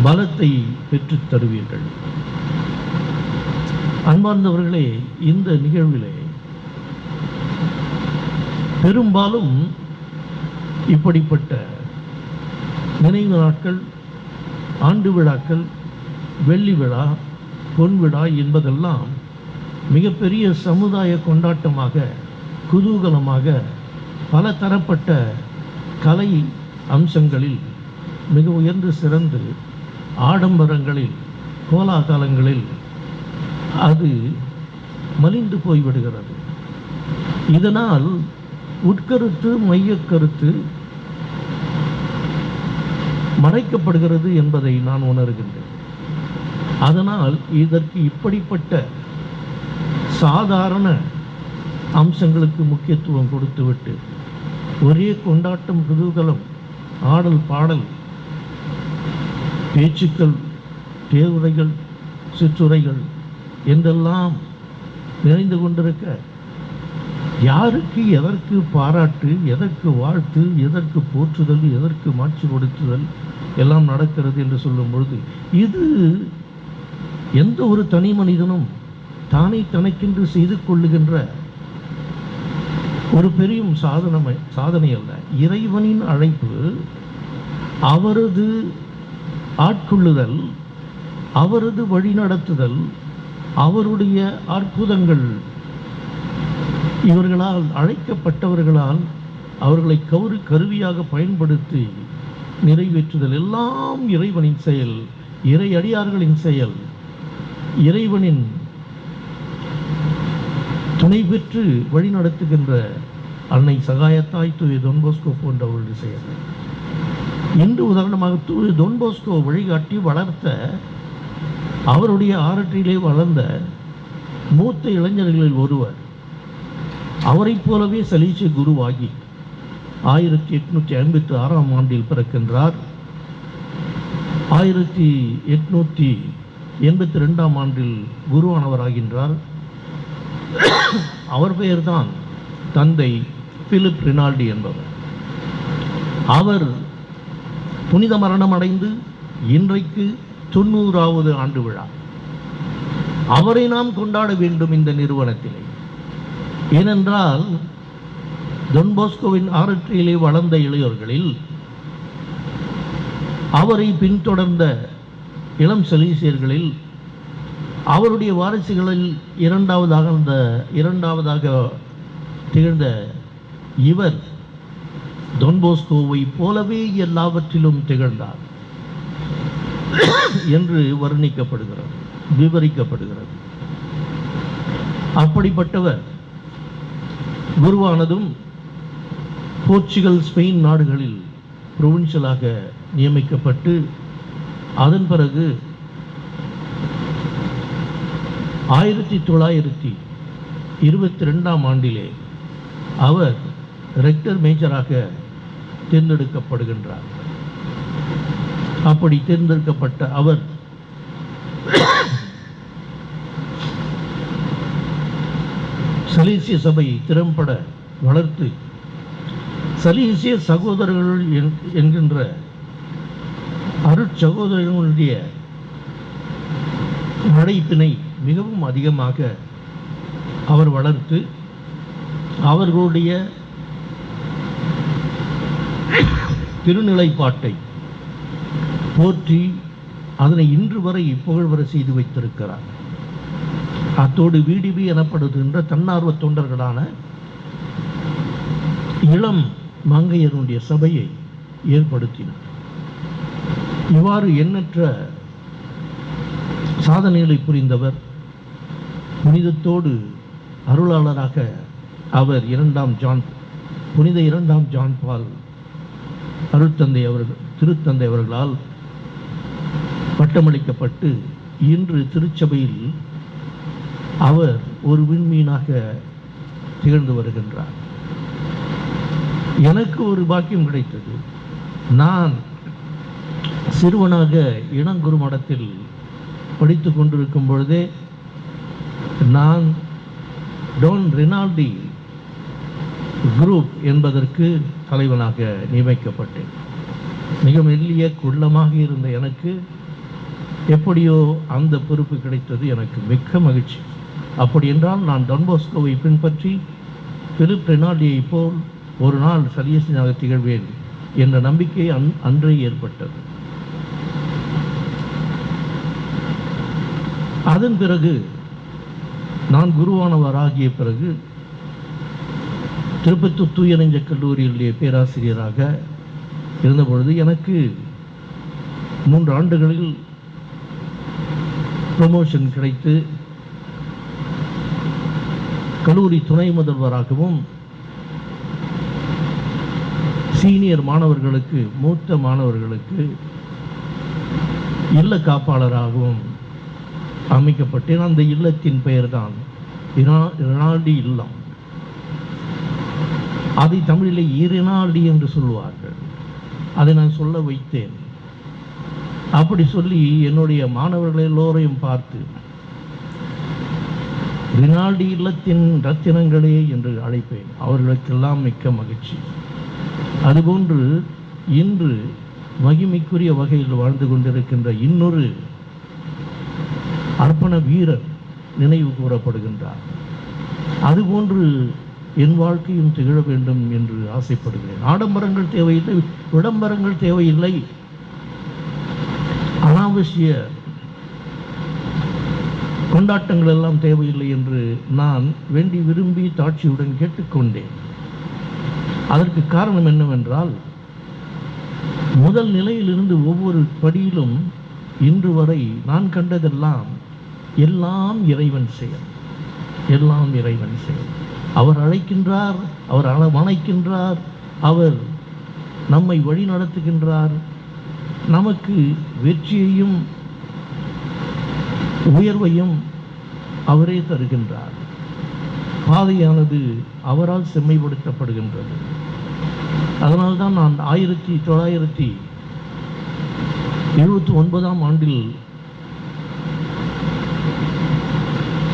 பலத்தை பெற்றுத் தருவீர்கள். அன்பார்ந்தவர்களே, இந்த நிகழ்விலே பெரும்பாலும் இப்படிப்பட்ட நினைவு நாட்கள், ஆண்டு விழாக்கள், வெள்ளி விழா, பொன் விழா என்பதெல்லாம் மிகப்பெரிய சமுதாய கொண்டாட்டமாக, குதூகலமாக, பல தரப்பட்ட கலை அம்சங்களில் மிக உயர்ந்து சிறந்து ஆடம்பரங்களில், கோலாகலங்களில் அது மலிந்து போய்விடுகிறது. இதனால் உட்கருத்து, மையக்கருத்து மறைக்கப்படுகிறது என்பதை நான் உணர்கின்றேன். அதனால் இதற்கு இப்படிப்பட்ட சாதாரண அம்சங்களுக்கு முக்கியத்துவம் கொடுத்துவிட்டு ஒரே கொண்டாட்டம், குதூகலம், ஆடல், பாடல், பேச்சுக்கள், தேவுரைகள், சிற்றுரைகள் என்றெல்லாம் நிறைந்து கொண்டிருக்க யாருக்கு எதற்கு பாராட்டு, எதற்கு வாழ்த்து, எதற்கு போற்றுதல், எதற்கு மாட்சி கொடுத்துதல் எல்லாம் நடக்கிறது என்று சொல்லும் பொழுது இது எந்த ஒரு தனி மனிதனும் தானே தனக்கென்று செய்து கொள்ளுகின்ற ஒரு பெரிய சாதனை அல்ல. இறைவனின் அழைப்பு, அவரது ஆட்கொள்ளுதல், அவரது வழிநடத்துதல், அவருடைய அற்புதங்கள், இவர்களால் அழைக்கப்பட்டவர்களால் அவர்களை கருவியாக பயன்படுத்தி நிறைவேற்றுதல் எல்லாம் இறைவனின் செயல், இறை அடியார்களின் செயல், இறைவனின் துணை பெற்று வழிநடத்துகின்ற அன்னை சகாயத்தாய் தூய தொன்போஸ்கோ போன்றவர்களுடைய செயல். இன்று உதாரணமாக தூய தொன்போஸ்கோ வழிகாட்டி வளர்த்த, அவருடைய ஆரற்றிலே வளர்ந்த மூத்த இளைஞர்களில் ஒருவர். அவரைப் போலவே சலீசிய குருவாகி 1856ஆம் ஆண்டில் பிறக்கின்றார். 1882ஆம் ஆண்டில் குருவானவராகின்றார். அவர் பெயர்தான் தந்தை பிலிப் ரினால்டி என்பவர். அவர் புனித மரணம் அடைந்து இன்றைக்கு 90வது ஆண்டு விழா. அவரை நாம் கொண்டாட வேண்டும் இந்த நிறுவனத்திலே. ஏனென்றால் தொன்போஸ்கோவின் ஆரற்றியிலே வளர்ந்த இளையோர்களில் அவரை பின்தொடர்ந்த இளம் சலீசியர்களில் அவருடைய வாரிசுகளில் இரண்டாவதாக திகழ்ந்த இவர் தொன்போஸ்கோவை போலவே எல்லாவற்றிலும் திகழ்ந்தார் என்று வர்ணிக்கப்படுகிறது, விவரிக்கப்படுகிறது. அப்படிப்பட்டவர் குருவானதும் போர்ச்சுகல், ஸ்பெயின் நாடுகளில் புரோவின்ஷியலாக நியமிக்கப்பட்டு அதன் பிறகு 1922ஆம் ஆண்டிலே அவர் ரெக்டர் மேஜராக தேர்ந்தெடுக்கப்படுகின்றார். அப்படி தேர்ந்தெடுக்கப்பட்ட அவர் சலீசிய சபையை திறம்பட வளர்த்து சலீசிய சகோதரர்கள் என்கின்ற அருட்சகோதரர்களுடைய அழைப்பினை மிகவும் அதிகமாக அவர் வளர்த்து அவர்களுடைய திருநிலைப்பாட்டை போற்றி அதனை இன்று வரை புகழ்வர செய்து வைத்திருக்கிறார். அத்தோடு விடிபி எனப்படுகின்ற தன்னார்வ தொண்டர்களான இளம் மங்கையருடைய சபையை ஏற்படுத்தினார். இவ்வாறு எண்ணற்ற சாதனைகளை புரிந்தவர் புனிதத்தோடு அருளாளராக அவர் புனித 2ஆம் ஜான் பால் திருத்தந்தை அவர்களால் பட்டமளிக்கப்பட்டு இன்று திருச்சபையில் அவர் ஒரு விண்மீனாக திகழ்ந்து வருகின்றார். எனக்கு ஒரு பாக்கியம் கிடைத்தது. நான் சிறுவனாக இளங்குரு மடத்தில் படித்து கொண்டிருக்கும் பொழுதே நான் டோன் ரினால்டி குரூப் என்பதற்கு தலைவனாக நியமிக்கப்பட்டேன். மிக மெல்லிய குள்ளமாக இருந்த எனக்கு எப்படியோ அந்த பொறுப்பு கிடைத்தது. எனக்கு மிக்க மகிழ்ச்சி. அப்படி என்றால் நான் டான்போஸ்கோவை பின்பற்றி பிலிப் ரெனால்டியை போல் ஒரு நாள் சரியசனாக திகழ்வேன் என்ற நம்பிக்கை அன்றே ஏற்பட்டது. அதன் பிறகு நான் குருவானவராகிய பிறகு திருப்பத்தூர் தூய நெஞ்ச கல்லூரியிலே பேராசிரியராக இருந்தபொழுது எனக்கு 3 ஆண்டுகளில் ப்ரமோஷன் கிடைத்து கல்லூரி துணை முதல்வராகவும் சீனியர் மாணவர்களுக்கு மூத்த மாணவர்களுக்கு இல்ல காப்பாளராகவும் அமைக்கப்பட்டேன். அந்த இல்லத்தின் பெயர்தான் ரினால்டி இல்லம். அதை தமிழிலே ரினால்டி என்று சொல்வார்கள். அதை நான் சொல்ல வைத்தேன். அப்படி சொல்லி என்னுடைய மாணவர்கள் எல்லோரையும் பார்த்து ரினால்டி இல்லத்தின் ரத்தினங்களே என்று அழைப்பேன். அவர்களுக்கெல்லாம் மிக்க மகிழ்ச்சி. அதுபோன்று இன்று மகிமைக்குரிய வகையில் வாழ்ந்து கொண்டிருக்கின்ற இன்னொரு அர்ப்பண வீரர் நினைவு கூறப்படுகின்றார். அதுபோன்று என் வாழ்க்கையும் திகழ வேண்டும் என்று ஆசைப்படுகிறேன். ஆடம்பரங்கள் தேவையில்லை, விளம்பரங்கள் தேவையில்லை, அனாவசிய கொண்டாட்டங்கள் எல்லாம் தேவையில்லை என்று நான் வேண்டி விரும்பி தாட்சியுடன் கேட்டுக்கொண்டேன். அதற்கு காரணம் என்னவென்றால், முதல் நிலையிலிருந்து ஒவ்வொரு படியிலும் இன்று வரை நான் கண்டதெல்லாம் எல்லாம் இறைவன் செயல், எல்லாம் இறைவன் செயல். அவர் அழைக்கின்றார், அவர் அணைக்கின்றார், அவர் நம்மை வழி நடத்துகின்றார். நமக்கு வெற்றியையும் உயர்வையும் அவரே தருகின்றார். பாதையானது அவரால் செம்மைப்படுத்தப்படுகின்றது. அதனால்தான் நான் 1979ஆம் ஆண்டில்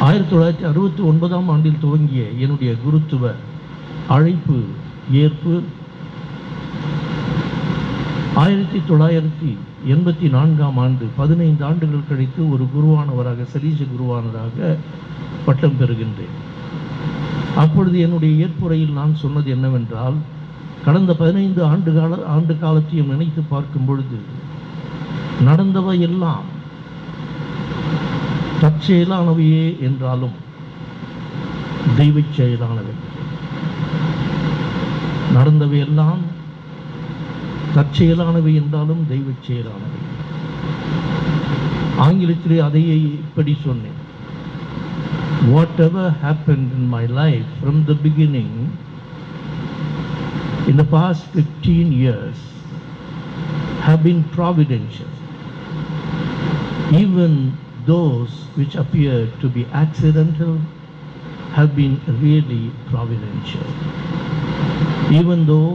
1969ஆம் ஆண்டில் துவங்கிய என்னுடைய குருத்துவ அழைப்பு ஏற்பு 1984ஆம் ஆண்டு 15 ஆண்டுகள் கழித்து ஒரு குருவானவராக, சலீச குருவானவராக பட்டம் பெறுகின்றேன். அப்பொழுது என்னுடைய ஏற்புரையில் நான் சொன்னது என்னவென்றால், கடந்த 15 ஆண்டு காலத்தையும் நினைத்து பார்க்கும் பொழுது நடந்தவை எல்லாம் தற்செயலானவையே என்றாலும் தெய்வ செயலானவை. நடந்தவை எல்லாம் தற்செயலானவை என்றாலும் தெய்வ செயலானவை. ஆங்கிலத்திலே அதையே இப்படி சொன்னேன். Whatever happened in my life from the beginning in the past 15 years have been providential. Even those which appear to be accidental have been really providential. Even though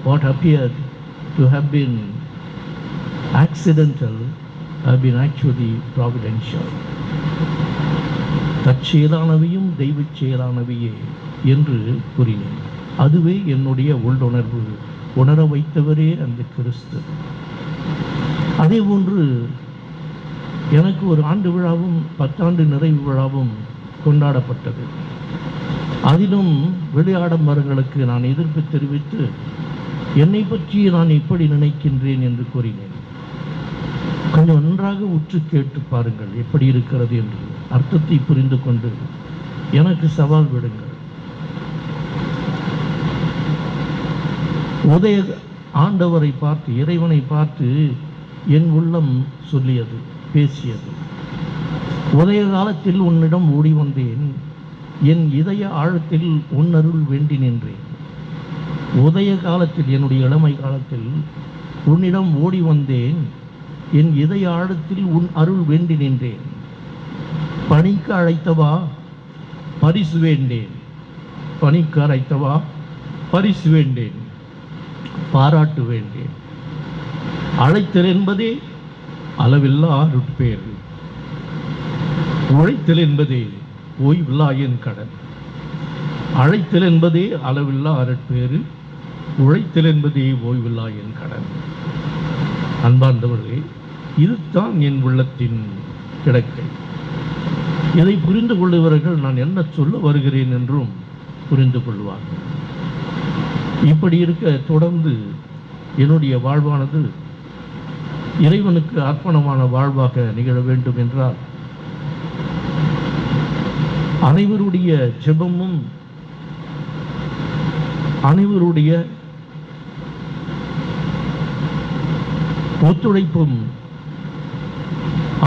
what appeared to have been accidental have been actually providential. தற்செயலானவையும் தெய்வ செயலானவையே என்று கூறினேன். அதுவே என்னுடைய உள்ளுணர்வு. உணர வைத்தவரே அந்த கிறிஸ்து. அதே போன்று எனக்கு ஒரு ஆண்டு விழாவும் 10 ஆண்டு நிறைவு விழாவும் கொண்டாடப்பட்டது. அதிலும் வெளியாடம்பரங்களுக்கு நான் எதிர்ப்பு தெரிவித்து என்னை பற்றி நான் இப்படி நினைக்கின்றேன் என்று கூறினேன். கொஞ்சம் நன்றாக உற்று கேட்டு பாருங்கள் எப்படி இருக்கிறது என்று, அர்த்தத்தை புரிந்து கொண்டு எனக்கு சவால் விடுங்கள். உதய ஆண்டவரை பார்த்து, இறைவனை பார்த்து என் உள்ளம் சொல்லியது, பேசியது. உதய காலத்தில் உன்னிடம் ஓடி வந்தேன், என் இதய ஆழத்தில் உன் அருள் வேண்டி நின்றேன். உதய காலத்தில், என்னுடைய இளமை காலத்தில் உன்னிடம் ஓடி வந்தேன். என் இதய ஆழத்தில் உன் அருள் வேண்டி நின்றேன். பணிக்கு அழைத்தவா பரிசு வேண்டேன். பணிக்கு அழைத்தவா பரிசு வேண்டேன். பாராட்டு வேண்டேன். அழைத்தல் என்பதே அளவில்லா அருட்பேறு. உழைத்தல் என்பதே ஓய்வில்லா என் கடன். அழைத்தல் என்பதே அளவில்லா அருட்பேறு. உழைத்தல் என்பதே ஓய்வில்லா என் கடன். அன்பார்ந்தவர்களே, இதுதான் என் உள்ளத்தின் கிடக்கை. இதை புரிந்து கொள்ளுபவர்கள் நான் என்ன சொல்ல வருகிறேன் என்றும் புரிந்து கொள்வார்கள். இப்படி இருக்க தொடர்ந்து என்னுடைய வாழ்வானது இறைவனுக்கு அர்ப்பணமான வாழ்வாக நிகழ வேண்டும் என்றால் அனைவருடைய ஜெபமும் அனைவருடைய ஒத்துழைப்பும்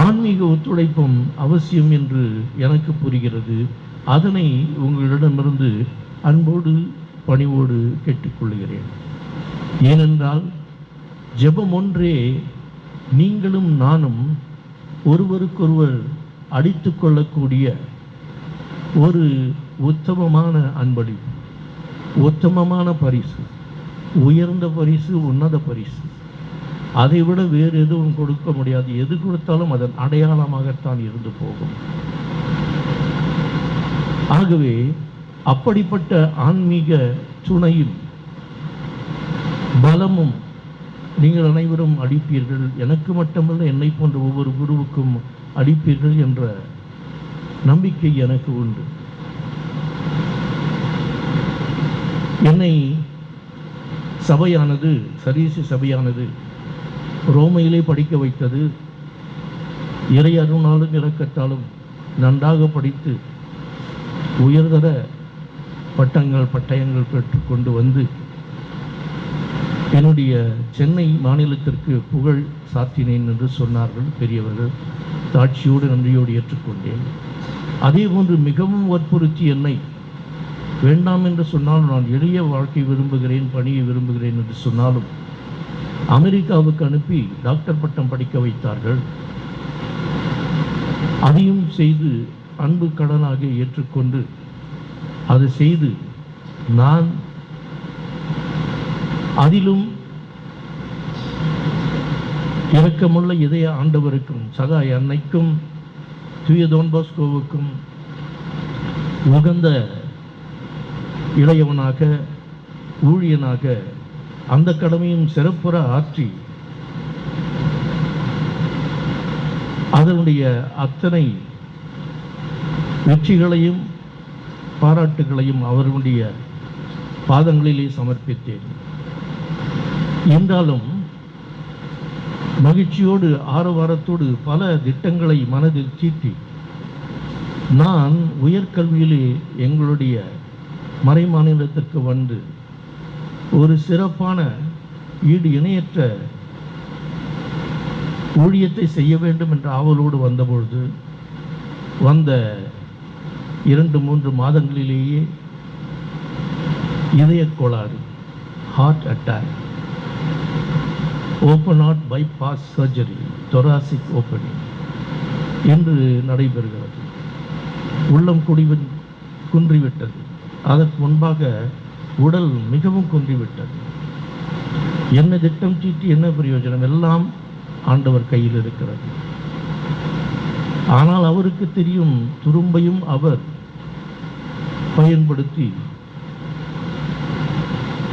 ஆன்மீக ஒத்துழைப்பும் அவசியம் என்று எனக்கு புரிகிறது. அதனை உங்களிடமிருந்து அன்போடு பணிவோடு கேட்டுக்கொள்கிறேன். ஏனென்றால் ஜெபம் ஒன்றே நீங்களும் நானும் ஒருவருக்கொருவர் அடித்து கொள்ளக்கூடிய ஒரு உத்தமமான அன்பளிப்பு, உத்தமமான பரிசு, உயர்ந்த பரிசு, உன்னத பரிசு. அதைவிட வேறு எதுவும் கொடுக்க முடியாது. எது கொடுத்தாலும் அதன் அடையாளமாகத்தான் இருந்து போகும். ஆகவே அப்படிப்பட்ட ஆன்மீக துணையும் பலமும் நீங்கள் அனைவரும் அளிப்பீர்கள். எனக்கு மட்டுமல்ல, என்னை போன்ற ஒவ்வொரு குருவுக்கும் அளிப்பீர்கள் என்ற நம்பிக்கை எனக்கு உண்டு. என்னை சபையானது, சரீசி சபையானது ரோமையிலே படிக்க வைத்தது. இறை அருளாலும் இரக்கத்தாலும் நன்றாக படித்து உயர்தர பட்டயங்கள் பெற்றுக்கொண்டு வந்து என்னுடைய சென்னை மாநிலத்திற்கு புகழ் சாத்தினேன் என்று சொன்னார்கள் பெரியவர்கள். தாட்சியோடு நன்றியோடு ஏற்றுக்கொண்டேன். அதே போன்று மிகவும் வற்புறுத்தி என்னை வேண்டாம் என்று சொன்னாலும், நான் எளிய வாழ்க்கை விரும்புகிறேன், பணியை விரும்புகிறேன் என்று சொன்னாலும் அமெரிக்காவுக்கு அனுப்பி டாக்டர் பட்டம் படிக்க வைத்தார்கள். அதையும் செய்து அன்பு கடனாக ஏற்றுக்கொண்டு அதை செய்து நான் அதிலும் இரக்கமுள்ள இதய ஆண்டவருக்கும் சகாய் அன்னைக்கும் தூய டோன் பாஸ்கோவுக்கும் உகந்த இளையவனாக ஊழியனாக அந்த கடமையும் சிறப்புற ஆற்றி அதனுடைய அத்தனை வெற்றிகளையும் பாராட்டுகளையும் அவர்களுடைய பாதங்களிலே சமர்ப்பித்தேன். என்றாலும் மகிழ்ச்சியோடு ஆரவாரத்தோடு பல திட்டங்களை மனதில் தீட்டி நான் உயர்கல்வியிலே எங்களுடைய மறை மாநிலத்திற்கு வந்து ஒரு சிறப்பான ஈடு இணையற்ற ஊழியத்தை செய்ய வேண்டும் என்ற ஆவலோடு வந்தபொழுது வந்த 2-3 மாதங்களிலேயே இதய கோளாறு, heart attack, open heart bypass surgery, thoracic opening என்று நடைபெறுகிறது. உள்ளம் குன்றிவிட்டது. அதற்கு முன்பாக உடல் மிகவும் குன்றிவிட்டது. என்ன திட்டம் தீட்டி என்ன பிரயோஜனம்? எல்லாம் ஆண்டவர் கையில் இருக்கிறது. ஆனால் அவருக்கு தெரியும், துரும்பையும் அவர் பயன்படுத்தி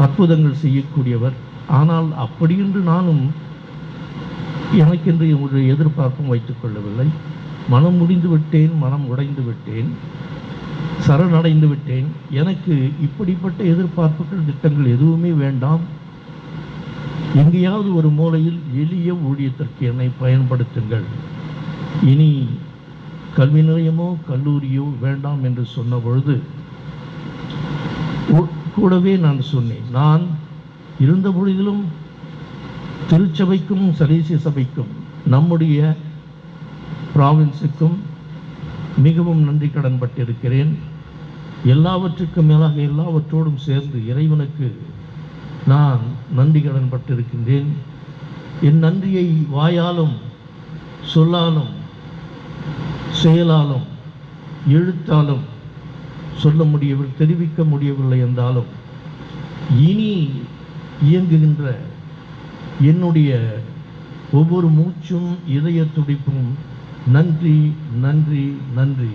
அற்புதங்கள் செய்யக்கூடியவர். ஆனால் அப்படி என்று நானும் எனக்கென்று ஒரு எதிர்பார்ப்பும் வைத்துக் கொள்ளவில்லை. மனம் முடிந்து விட்டேன், மனம் உடைந்து விட்டேன், சரணடைந்து விட்டேன். எனக்கு இப்படிப்பட்ட எதிர்பார்ப்புகள் திட்டங்கள் எதுவுமே வேண்டாம். எங்கேயாவது ஒரு மூலையில் எளிய ஊழியத்திற்கு என்னை பயன்படுத்துங்கள், இனி கல்வி நிலையமோ கல்லூரியோ வேண்டாம் என்று சொன்ன பொழுது கூடவே நான் சொன்னேன், நான் இருந்த பொழுதிலும் திருச்சபைக்கும் சலேசிய சபைக்கும் நம்முடைய ப்ராவின்ஸுக்கும் மிகவும் நன்றி கடன் பட்டிருக்கிறேன். எல்லாவற்றுக்கும் மேலாக எல்லாவற்றோடும் சேர்ந்து இறைவனுக்கு நான் நன்றி கடன் பட்டிருக்கின்றேன். என் நன்றியை வாயாலும் சொல்லாலும் செயலாலும் எழுத்தாலும் சொல்ல முடியவில்லை, தெரிவிக்க முடியவில்லை என்றாலும் இனி இயங்குகின்ற என்னுடைய ஒவ்வொரு மூச்சும் இதய துடிப்பும் நன்றி நன்றி நன்றி,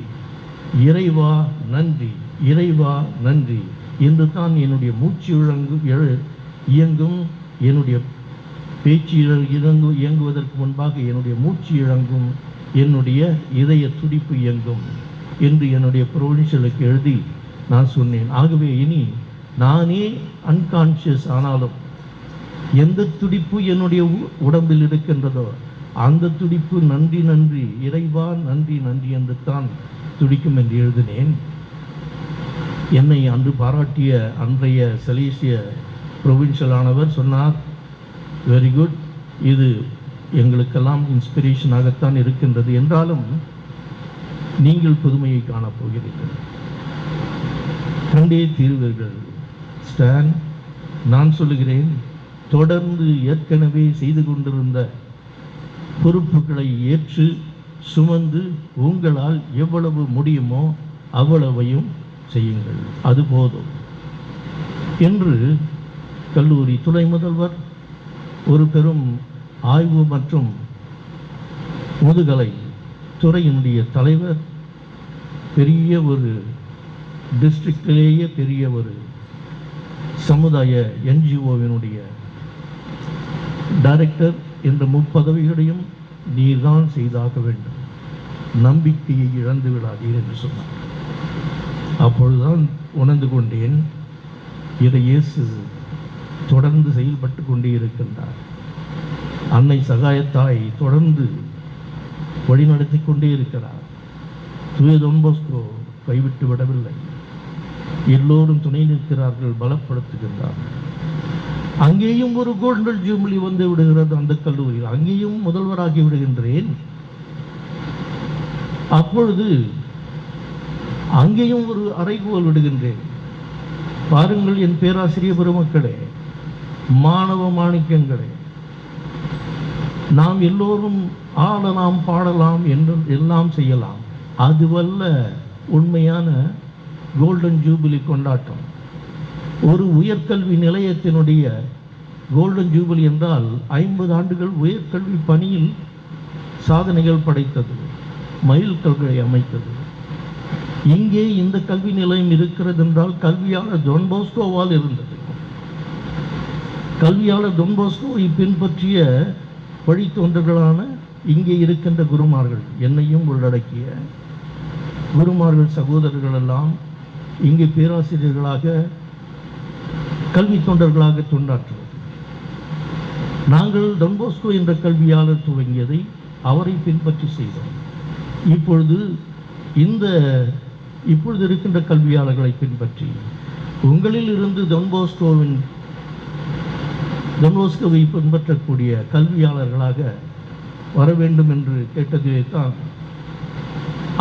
இறைவா நன்றி, இறைவா நன்றி என்று தான் என்னுடைய மூச்சு இயங்கும். என்னுடைய பேச்சு இயங்குவதற்கு முன்பாக என்னுடைய மூச்சு இழங்கும், என்னுடைய இதய துடிப்பு இயங்கும் என்று என்னுடைய ப்ரொவின்ஷியலுக்கு எழுதி நான் சொன்னேன். ஆகவே இனி நானே அன்கான்ஷியஸ் ஆனாலும் எந்த துடிப்பு என்னுடைய உடம்பில் இருக்கின்றதோ அந்த துடிப்பு நன்றி நன்றி, இறைவா நன்றி நன்றி என்று தான் துடிக்கும் என்று எழுதினேன். என்னை அன்று பாராட்டிய அன்றைய சலீசிய ப்ரொவின்ஷியல் ஆனவர் சொன்னார், வெரி குட், இது எங்களுக்கெல்லாம் இன்ஸ்பிரேஷனாகத்தான் இருக்கின்றது, என்றாலும் நீங்கள் புதுமையை காணப்போகிறீர்கள், கண்டே தீர்வீர்கள். ஸ்டான், நான் சொல்லுகிறேன், தொடர்ந்து ஏற்கனவே செய்து கொண்டிருந்த பொறுப்புகளை ஏற்று சுமந்து உங்களால் எவ்வளவு முடியுமோ அவ்வளவையும் செய்யுங்கள், அது போதும் என்று கல்லூரி துணை முதல்வர், ஒரு பெரும் ஆய்வு மற்றும் முதுகலை துறையினுடைய தலைவர், பெரிய ஒரு டிஸ்ட்ரிக்டிலேயே பெரிய ஒரு சமுதாய என்ஜிஓவினுடைய டைரக்டர் என்ற முப்பதவிகளையும் நீர்தான் செய்தாக வேண்டும், நம்பிக்கையை இழந்து விடாதீர் என்று சொன்னார். அப்பொழுதுதான் உணர்ந்து கொண்டேன், இதை இயேசு தொடர்ந்து செயல்பட்டு கொண்டே இருக்கின்றார். அன்னை சகாயத்தாய் தொடர்ந்து வழிநடத்தி கொண்டே இருக்கிறார். தூய தொன் போஸ்கோ கைவிட்டு விடவில்லை, எல்லோரும் துணை நிற்கிறார்கள், பலப்படுத்துகின்றார்கள். அங்கேயும் ஒரு கோல்டன் ஜூபிலி வந்து விடுகிறது அந்த கல்லூரியில், அங்கேயும் முதல்வராகி விடுகின்றேன். அப்பொழுது அங்கேயும் ஒரு அறைகோல் விடுகின்றேன். பாருங்கள் என் பேராசிரியர் பெருமக்களே, மாணவ மாணிக்கங்களே, நாம் எல்லோரும் ஆடலாம் பாடலாம் என்று எல்லாம் செய்யலாம், அதுவல்ல உண்மையான கோல்டன் ஜூபிலி கொண்டாட்டம். ஒரு உயர்கல்வி நிலையத்தினுடைய கோல்டன் ஜூபிலி என்றால் 50 ஆண்டுகள் உயர்கல்வி பணியில் சாதனைகள் படைத்தது, மைல் கல்களை அமைத்தது. இங்கே இந்த கல்வி நிலையம் இருக்கிறது என்றால் கல்வியாளர் டொன் போஸ்கோவால் இருந்தது. கல்வியாளர் டொன் போஸ்கோவை பின்பற்றிய வழித்தோன்றர்களான இங்கே இருக்கின்ற குருமார்கள், என்னையும் உள்ளடக்கிய குருமார்கள் சகோதரர்கள் எல்லாம் இங்கே பேராசிரியர்களாக கல்வி தொண்டர்களாக தொண்டாற்றுவது. நாங்கள் டொன் போஸ்கோ என்ற கல்வியாளர் துவங்கியதை அவரை பின்பற்றி செய்தோம். இப்பொழுது இருக்கின்ற கல்வியாளர்களை பின்பற்றி உங்களில் இருந்து டொன் போஸ்கோவை பின்பற்றக்கூடிய கல்வியாளர்களாக வர வேண்டும் என்று கேட்டதிலே தான்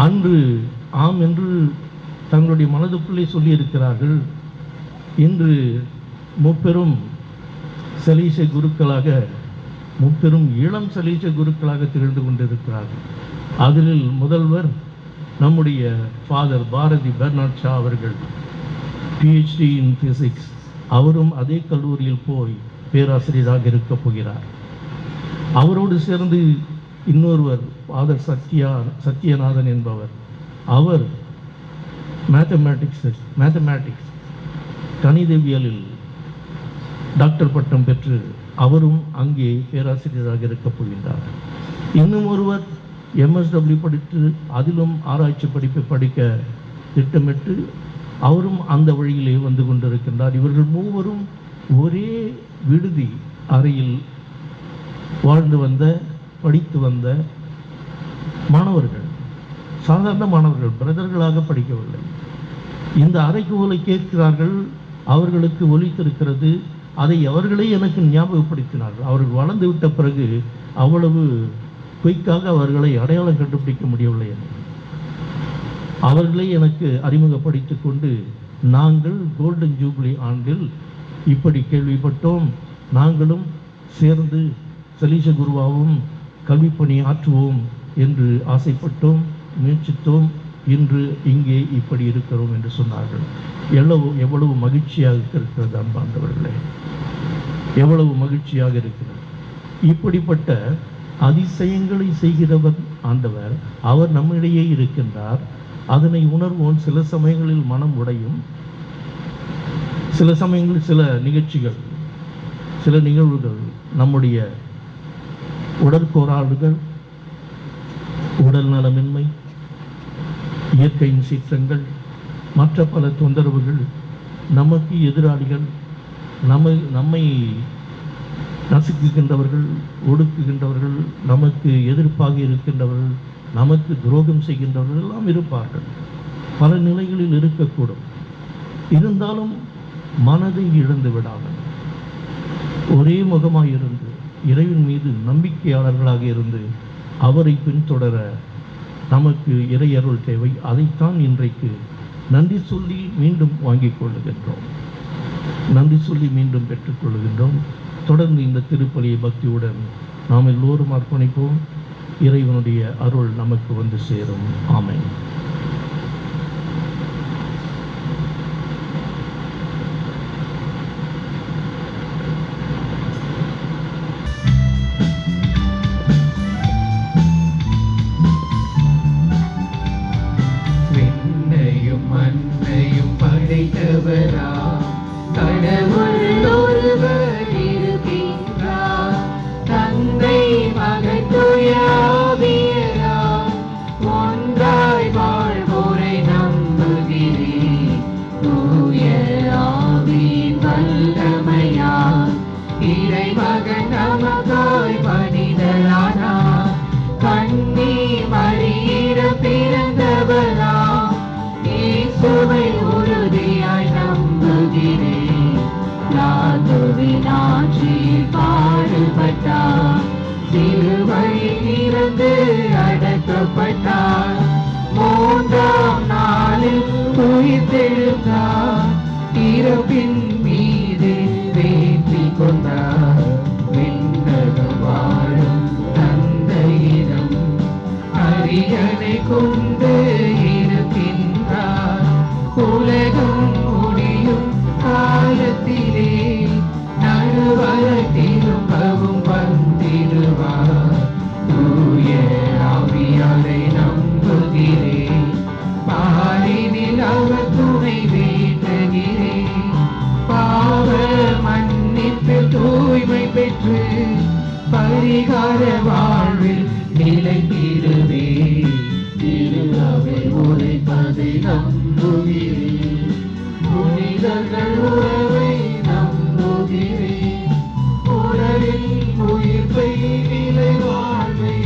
அன்று ஆம் என்று தங்களுடைய மனதுக்குள்ளே சொல்லியிருக்கிறார்கள். இன்று முப்பெரும் சலீச குருக்களாக, முப்பெரும் இளம் சலீச குருக்களாக திகழ்ந்து கொண்டிருக்கிறார்கள். அதில் முதல்வர் நம்முடைய ஃபாதர் பாரதி பெர்னாட் ஷா அவர்கள், PhD இன் பிசிக்ஸ். அவரும் அதே கல்லூரியில் போய் பேராசிரியராக இருக்கப் போகிறார். அவரோடு சேர்ந்து இன்னொருவர் ஃபாதர் சத்யநாதன் என்பவர், அவர் மேத்தமேட்டிக்ஸ் கணிதவியலில் டாக்டர் பட்டம் பெற்று அவரும் அங்கே பேராசிரியராக இருக்கப் போகின்றார். இன்னும் ஒருவர் MSW படித்து அதிலும் ஆராய்ச்சி படிப்பை படிக்க திட்டமிட்டு அவரும் அந்த வழியிலே வந்து கொண்டிருக்கின்றார். இவர்கள் மூவரும் ஒரே விடுதி அறையில் வாழ்ந்து வந்த, படித்து வந்த மாணவர்கள், சாதாரண மாணவர்கள், பிரதர்களாக படிக்கவில்லை. இந்த அறைகூவலை கேட்கிறார்கள், அவர்களுக்கு ஒலித்திருக்கிறது. அதை அவர்களே எனக்கு ஞாபகப்படுத்தினார்கள். அவர்கள் வளர்ந்து விட்ட பிறகு அவ்வளவு குயிக்காக அவர்களை அடையாளம் கண்டுபிடிக்க முடியவில்லை. அவர்களை எனக்கு அறிமுகப்படுத்திக் கொண்டு, நாங்கள் கோல்டன் ஜூப்ளி ஆண்டில் இப்படி கேள்விப்பட்டோம், நாங்களும் சேர்ந்து சலீச குருவாவும் கல்விப்பணி ஆற்றுவோம் என்று ஆசைப்பட்டோம், முயற்சித்தோம். இன்று இங்கே இப்படி இருக்கிறோம் என்று சொன்னார்கள். எவ்வளவு மகிழ்ச்சியாக இருக்கிறது அன்பார்ந்தவர்களே, எவ்வளவு மகிழ்ச்சியாக இருக்கிறது. இப்படிப்பட்ட அதிசயங்களை செய்கிறவர் ஆண்டவர், அவர் நம்மிடையே இருக்கின்றார். அதனை உணர்வோம். சில சமயங்களில் மனம் உடையும், சில சமயங்களில் சில நிகழ்ச்சிகள், சில நிகழ்வுகள், நம்முடைய உடற்கோளாறுகள், உடல் நலமின்மை, இயற்கையின் சீற்றங்கள், மற்ற பல தொந்தரவுகள், நமக்கு எதிராளிகள், நம்மை நசுக்குகின்றவர்கள், ஒடுக்குகின்றவர்கள், நமக்கு எதிர்ப்பாக இருக்கின்றவர்கள், நமக்கு துரோகம் செய்கின்றவர்கள் எல்லாம் இருப்பார்கள். பல நிலைகளில் இருக்கக்கூடும். இருந்தாலும் மனதை இழந்து விடாமல் ஒரே முகமாக இருந்து, இறைவன் மீது நம்பிக்கையாளர்களாக இருந்து அவரை பின்தொடர நமக்கு இறை அருள் தேவை. அதைத்தான் இன்றைக்கு நன்றி சொல்லி மீண்டும் வாங்கிக் கொள்ளுகின்றோம், நன்றி சொல்லி மீண்டும் பெற்றுக்கொள்கின்றோம். தொடர்ந்து இந்த திருப்பலியை பக்தியுடன் நாம் எல்லோரும் அர்ப்பணிப்போம். இறைவனுடைய அருள் நமக்கு வந்து சேரும். ஆமென். விண்ணையும் மண்ணையும் படைத்தவரா கடவுள் ஒருவர் இருக்கின்றார். தந்தை மகன் தூய ஆவியரா ஒன்றாய் வாழ்வோரை நம்புகிறேன். தூய ஆவியின் வல்லமையால் இறைமகன் நமக்காய் மனிதரானார். கண்ணி மரியிடம் பிறந்தவரா இயேசுவை உறுதியாய் நம்புகிறேன். லாதுவின் ஆட்சியில் பாடுபட்டார், சிலுவையில் இருந்து அடக்கப்பட்டார், மூன்றாம் நாளில் உயிர்த்தெழுந்தார், இறப்பின் மீது வெற்றி கொண்டார். விண்ணகம் வாழும் தந்தையிடம் அரியணை கொண்டு இருக்கின்றார். உலகம் முடியும் காலத்திலே நடுவர திரும்பவும் வந்திடுவார். தூய ஆவியாரை நம்புகிறேன், பாரினில் அவர் துணை வேண்டுகிறேன். பாவ மன்னிப்பில் தூய்மை பெற்று பரிகார வாழ்வில் நிலைத்திடுவே. திரு அவை உரைப்பதை நம்புகிறேன், புனிதர்கள் உறவை நம்புகிறேன். உடலில் உயிர்ப்பை நிலை வாழ்வை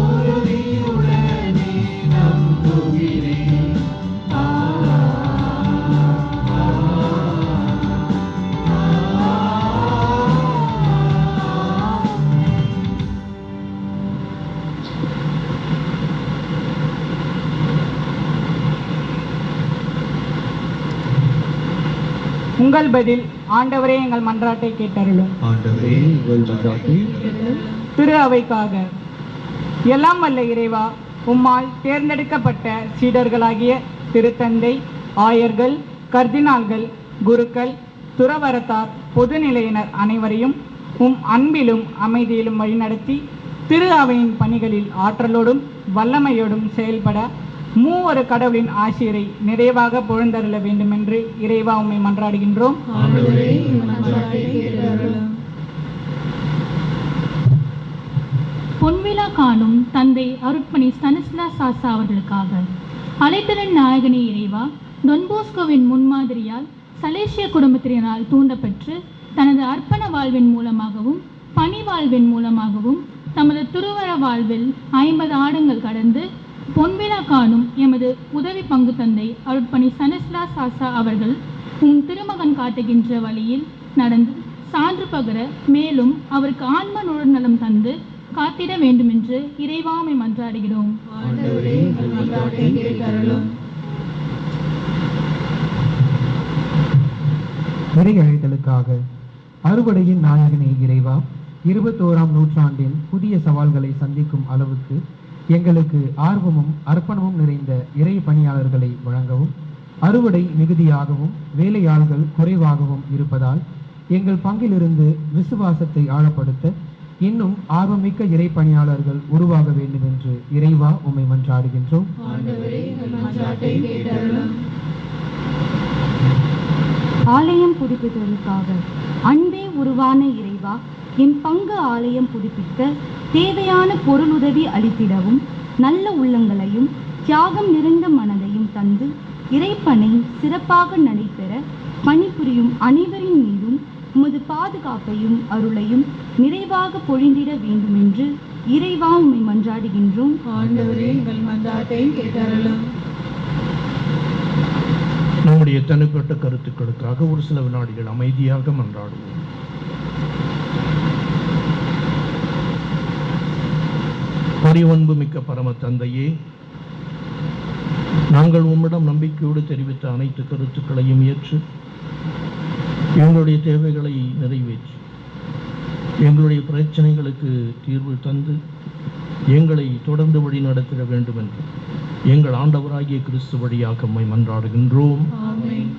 உறுதியுடனே நம்புகிறேன். உங்கள் பதில் ஆண்டவரே எங்கள் மன்றாட்டை கேட்டருளும். ஆண்டவரே உங்கள் மன்றாட்டை திரு அவைக்காக எல்லாம் வல்ல இறைவா, உம்மால் தேர்ந்தெடுக்கப்பட்ட சீடர்களாகிய திருத்தந்தை, ஆயர்கள், கர்தினால்கள், குருக்கள், துறவரத்தார், பொதுநிலையினர் அனைவரையும் உம் அன்பிலும் அமைதியிலும் வழிநடத்தி திரு அவையின் பணிகளில் ஆற்றலோடும் வல்லமையோடும் செயல்பட மூவொரு கடவுளின் ஆசிரியரை நிறைவாக பொழுந்தருள வேண்டும் என்று இறைவா உம்மை மன்றாடுகின்றோம். ஆண்டவரே உங்கள் மன்றாட்டை கேட்டருளும். பொன்விழா காணும் தந்தை அருட்பணி ஸ்தானிஸ்லாஸ் சாசா அவர்களுக்காக அழைத்தலின் நாயகனே இறைவா, டொன்போஸ்கோவின் முன்மாதிரியால் சலேசிய குடும்பத்தினரால் தூண்டப்பெற்று தனது அர்ப்பண வாழ்வின் மூலமாகவும் பணி வாழ்வின் மூலமாகவும் தமது துருவர வாழ்வில் 50 ஆண்டுகள் கடந்து பொன்விழா காணும் எமது உதவி பங்கு தந்தை அருட்பணி ஸ்தானிஸ்லாஸ் சாசா அவர்கள் உன் திருமகன் காட்டுகின்ற வழியில் நடந்து சான்று பகர, மேலும் அவருக்கு ஆன்ம நுழைநலம் தந்து காத்திட வேண்டுமென்று இறைவாமை மன்றாடுகிறோம். ஆண்டவரே எங்கள் மன்றாட்டை கேட்டருளும். இறை அழைத்தலுக்காக அறுவடையின் நாயகனே இறைவா, 21ஆம் நூற்றாண்டின் புதிய சவால்களை சந்திக்கும் அளவுக்கு எங்களுக்கு ஆர்வமும் அர்ப்பணமும் நிறைந்த இறை பணியாளர்களை வழங்கவும், அறுவடை மிகுதியாகவும் வேலையாள்கள் குறைவாகவும் இருப்பதால் எங்கள் பங்கிலிருந்து விசுவாசத்தை ஆழப்படுத்த இன்னும் ஆர்வமிக்க இறை பணியாளர்கள் உருவாக வேண்டும் என்று இறைவா உம்மை மன்றாடுகின்றோம். ஆண்டவரே எங்கள் மன்றாட்டை கேட்டருளும். ஆலயம் புதுப்பித்தலுக்காக அன்பே உருவான இறைவா, என் பங்கு ஆலயம் புதுப்பிக்க தேவையான பொருளுதவி அளித்திடவும் நல்ல உள்ளங்களையும் தியாகம் நிறைந்த மனதையும் தந்து இறைப்பணி சிறப்பாக நடைபெற பணிபுரியும் அனைவரின் மீதும் உமது பாதுகாப்பையும் அருளையும் நிறைவாக பொழிந்திட வேண்டுமென்று இறைவா உம்மை மன்றாடுகின்றோம். ஆண்டவரே எங்கள் மன்றாட்டை கேட்டருளும். நம்முடைய தனிப்பட்ட கருத்துக்களுக்காக ஒரு சில வினாடிகள் அமைதியாக மன்றாடுவோம். பரிவன்பு மிக்க பரம தந்தையே, நாங்கள் உம்மிடம் நம்பிக்கையோடு தெரிவித்த அனைத்து கருத்துக்களையும் ஏற்று எங்களுடைய தேவைகளை நிறைவேற்றி எங்களுடைய பிரச்சனைகளுக்கு தீர்வு தந்து எங்களை தொடர்ந்து வழி நடத்திட வேண்டும் என்று எங்கள் ஆண்டவராகிய கிறிஸ்து வழியாக உம்மை மன்றாடுகின்றோம். ஆமென்.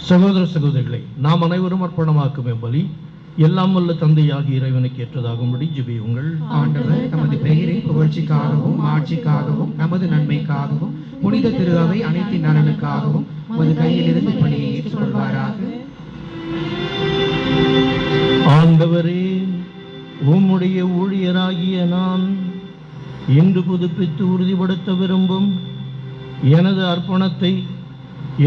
சகோதர சகோதரிகளை, நாம் அனைவரும் அர்ப்பணமாக்கும் பலி எல்லாம் வல்ல தந்தையாகிய இறைவனுக்கு ஏற்றதாகும்படி ஜெபியுங்கள். ஆண்டவர் தமது பெயரின் புகழ்ச்சிக்காகவும் ஆட்சிக்காகவும் நமது நன்மைக்காகவும் புனித திரு அவை அனைத்தின் நலனுக்காகவும் உமது கையிலிருந்து பணியை ஏற்றுக்கொள்வாராக. ஆண்டவரே, உம்முடைய ஊழியராகிய நான் இன்று புதுப்பித்து உறுதிப்படுத்த விரும்பும் எனது அர்ப்பணத்தை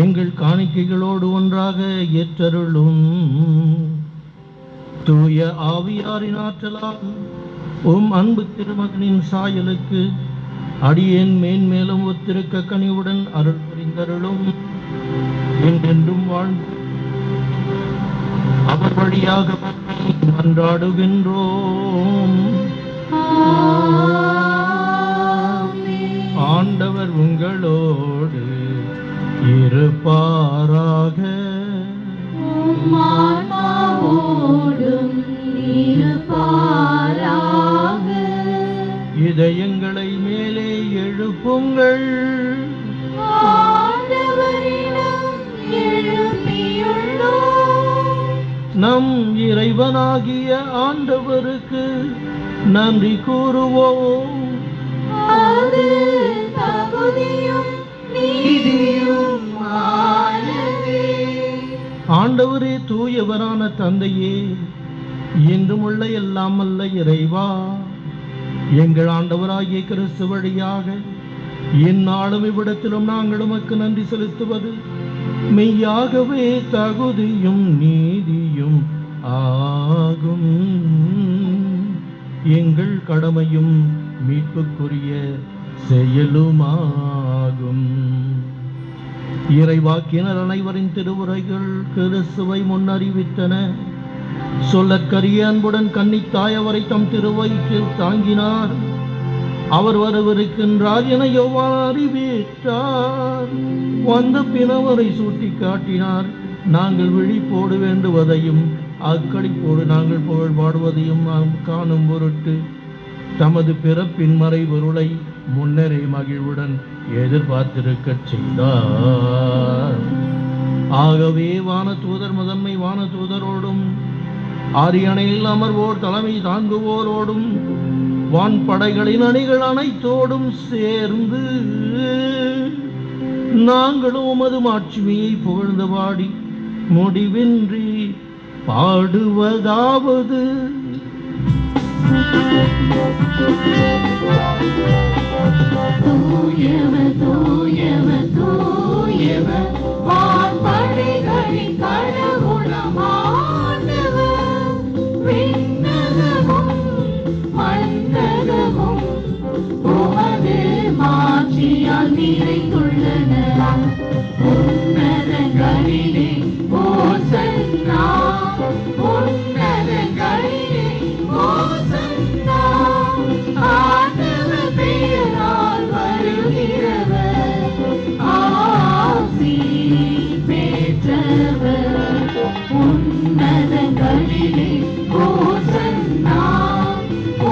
எங்கள் காணிக்கைகளோடு ஒன்றாக ஏற்றருளும். தூய ஆவியாரின் ஆற்றலால் உம் அன்பு திருமகனின் சாயலுக்கு அடியேன் மேன்மேலும் ஒத்திருக்க கனிவுடன் அருள் புரிந்தருளும். என்றென்றும் வாழ்ந்து அவர் வழியாக மன்றாடுகின்றோம். ஆண்டவர் உங்களோடு இருப்பாராக. இதயங்களை மேலே எழுப்புங்கள். நம் இறைவனாகிய ஆண்டவருக்கு நன்றி கூறுவோம். ஆண்டவரே, தூயவரான தந்தையே, என்றும் உள்ள எல்லாம் அல்ல இறைவா, எங்கள் ஆண்டவராகிய கிறிஸ்து வழியாக இந்நாளும் இவ்விடத்திலும் நாங்கள் உமக்கு நன்றி செலுத்துவது மெய்யாகவே தகுதியும் நீதியும் ஆகும். எங்கள் கடமையும் மீட்புக்குரிய செயலுமாகும். இறைவாக்கினர் அனைவரின் திருவுரைகள் கிறிஸ்துவை முன்னறிவித்தன. சொல்லற்கரிய அன்புடன் கன்னித்தாய் அவரை தம் திருவயிற்றில் தாங்கினார். அவர் வரவிருக்கின்றார் என யோவான் அறிவித்தார். வந்த பின் அவரை சுட்டி காட்டினார். நாங்கள் விழிப்போடு வேண்டுவதையும் அக்களிப்போடு நாங்கள் புகழ் பாடுவதையும் நாம் காணும் பொருட்டு தமது பிறப்பின் மறைபொருளை முன்னரே மகிழ்வுடன் எதிர்பார்த்திருக்க செய்தார். ஆகவே வானதூதர் முதன்மை வானதூதரோடும் ஆரியணையில் அமர்வோர் தலைமை தாங்குவோரோடும் வான்படைகளின் அணிகள் அனைத்தோடும் சேர்ந்து நாங்களும் உமது மாட்சிமையை புகழ்ந்து பாடி முடிவின்றி பாடுவதாவது. தூயவர் தூயவர் தூயவர் வான்படைகளின் கடவுளாம் ஆண்டவர். விண்ணகமும் மண்ணகமும் உமது மாட்சியால் நிறைந்துள்ளன. உன்னதங்களிலே ஓசன்னா, உன்னதங்களிலே ஓசன்னா. ஆண்டவர் பெயரால் வருகிறவர் ஆசி பெற்றவர். உன்னதங்களிலே ஓசன்னா,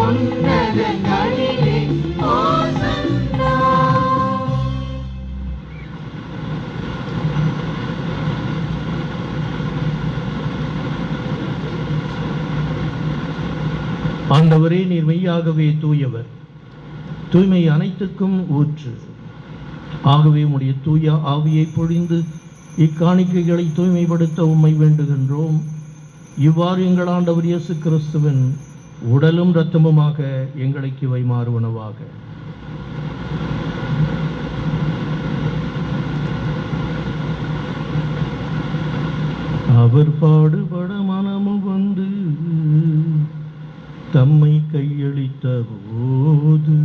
உன்னதங்களிலே ஓசன்னா. ஆண்டவரே, நீர் மெய்யாகவே தூயவர், தூய்மை அனைத்துக்கும் ஊற்று. ஆகவே உம்முடைய தூய ஆவியை பொழிந்து இக்காணிக்கைகளை தூய்மைப்படுத்த உம்மை வேண்டுகின்றோம். இவ்வாறு எங்கள் ஆண்டவர் இயேசு கிறிஸ்துவின் உடலும் இரத்தமுமாக எங்களுக்கு இவை மாறுவனவாக. அவர் பாடுபட மனமும் வந்து தம்மை கையளித்த போது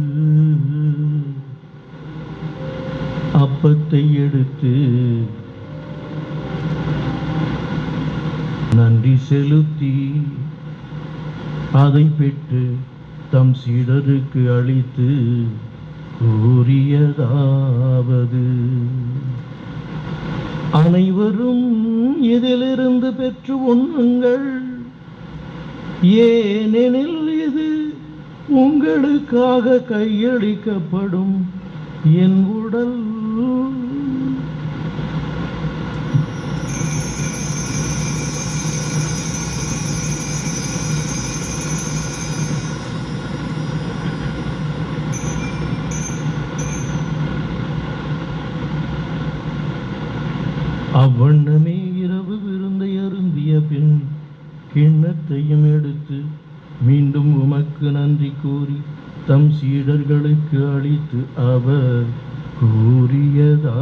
அப்பத்தை எடுத்து நன்றி செலுத்தி அதை பெற்று தம் சீடருக்கு அளித்து கூறியதாவது: அனைவரும் இதிலிருந்து பெற்று உண்ணுங்கள், ஏனெனில் இது உங்களுக்காக கையளிக்கப்படும் என் உடல். கிண்ணத்தையும் எடுத்து மீண்டும் உமக்கு நன்றி கூறி தம் சீடர்களுக்கு அளித்து அவர் கூறியதாவது: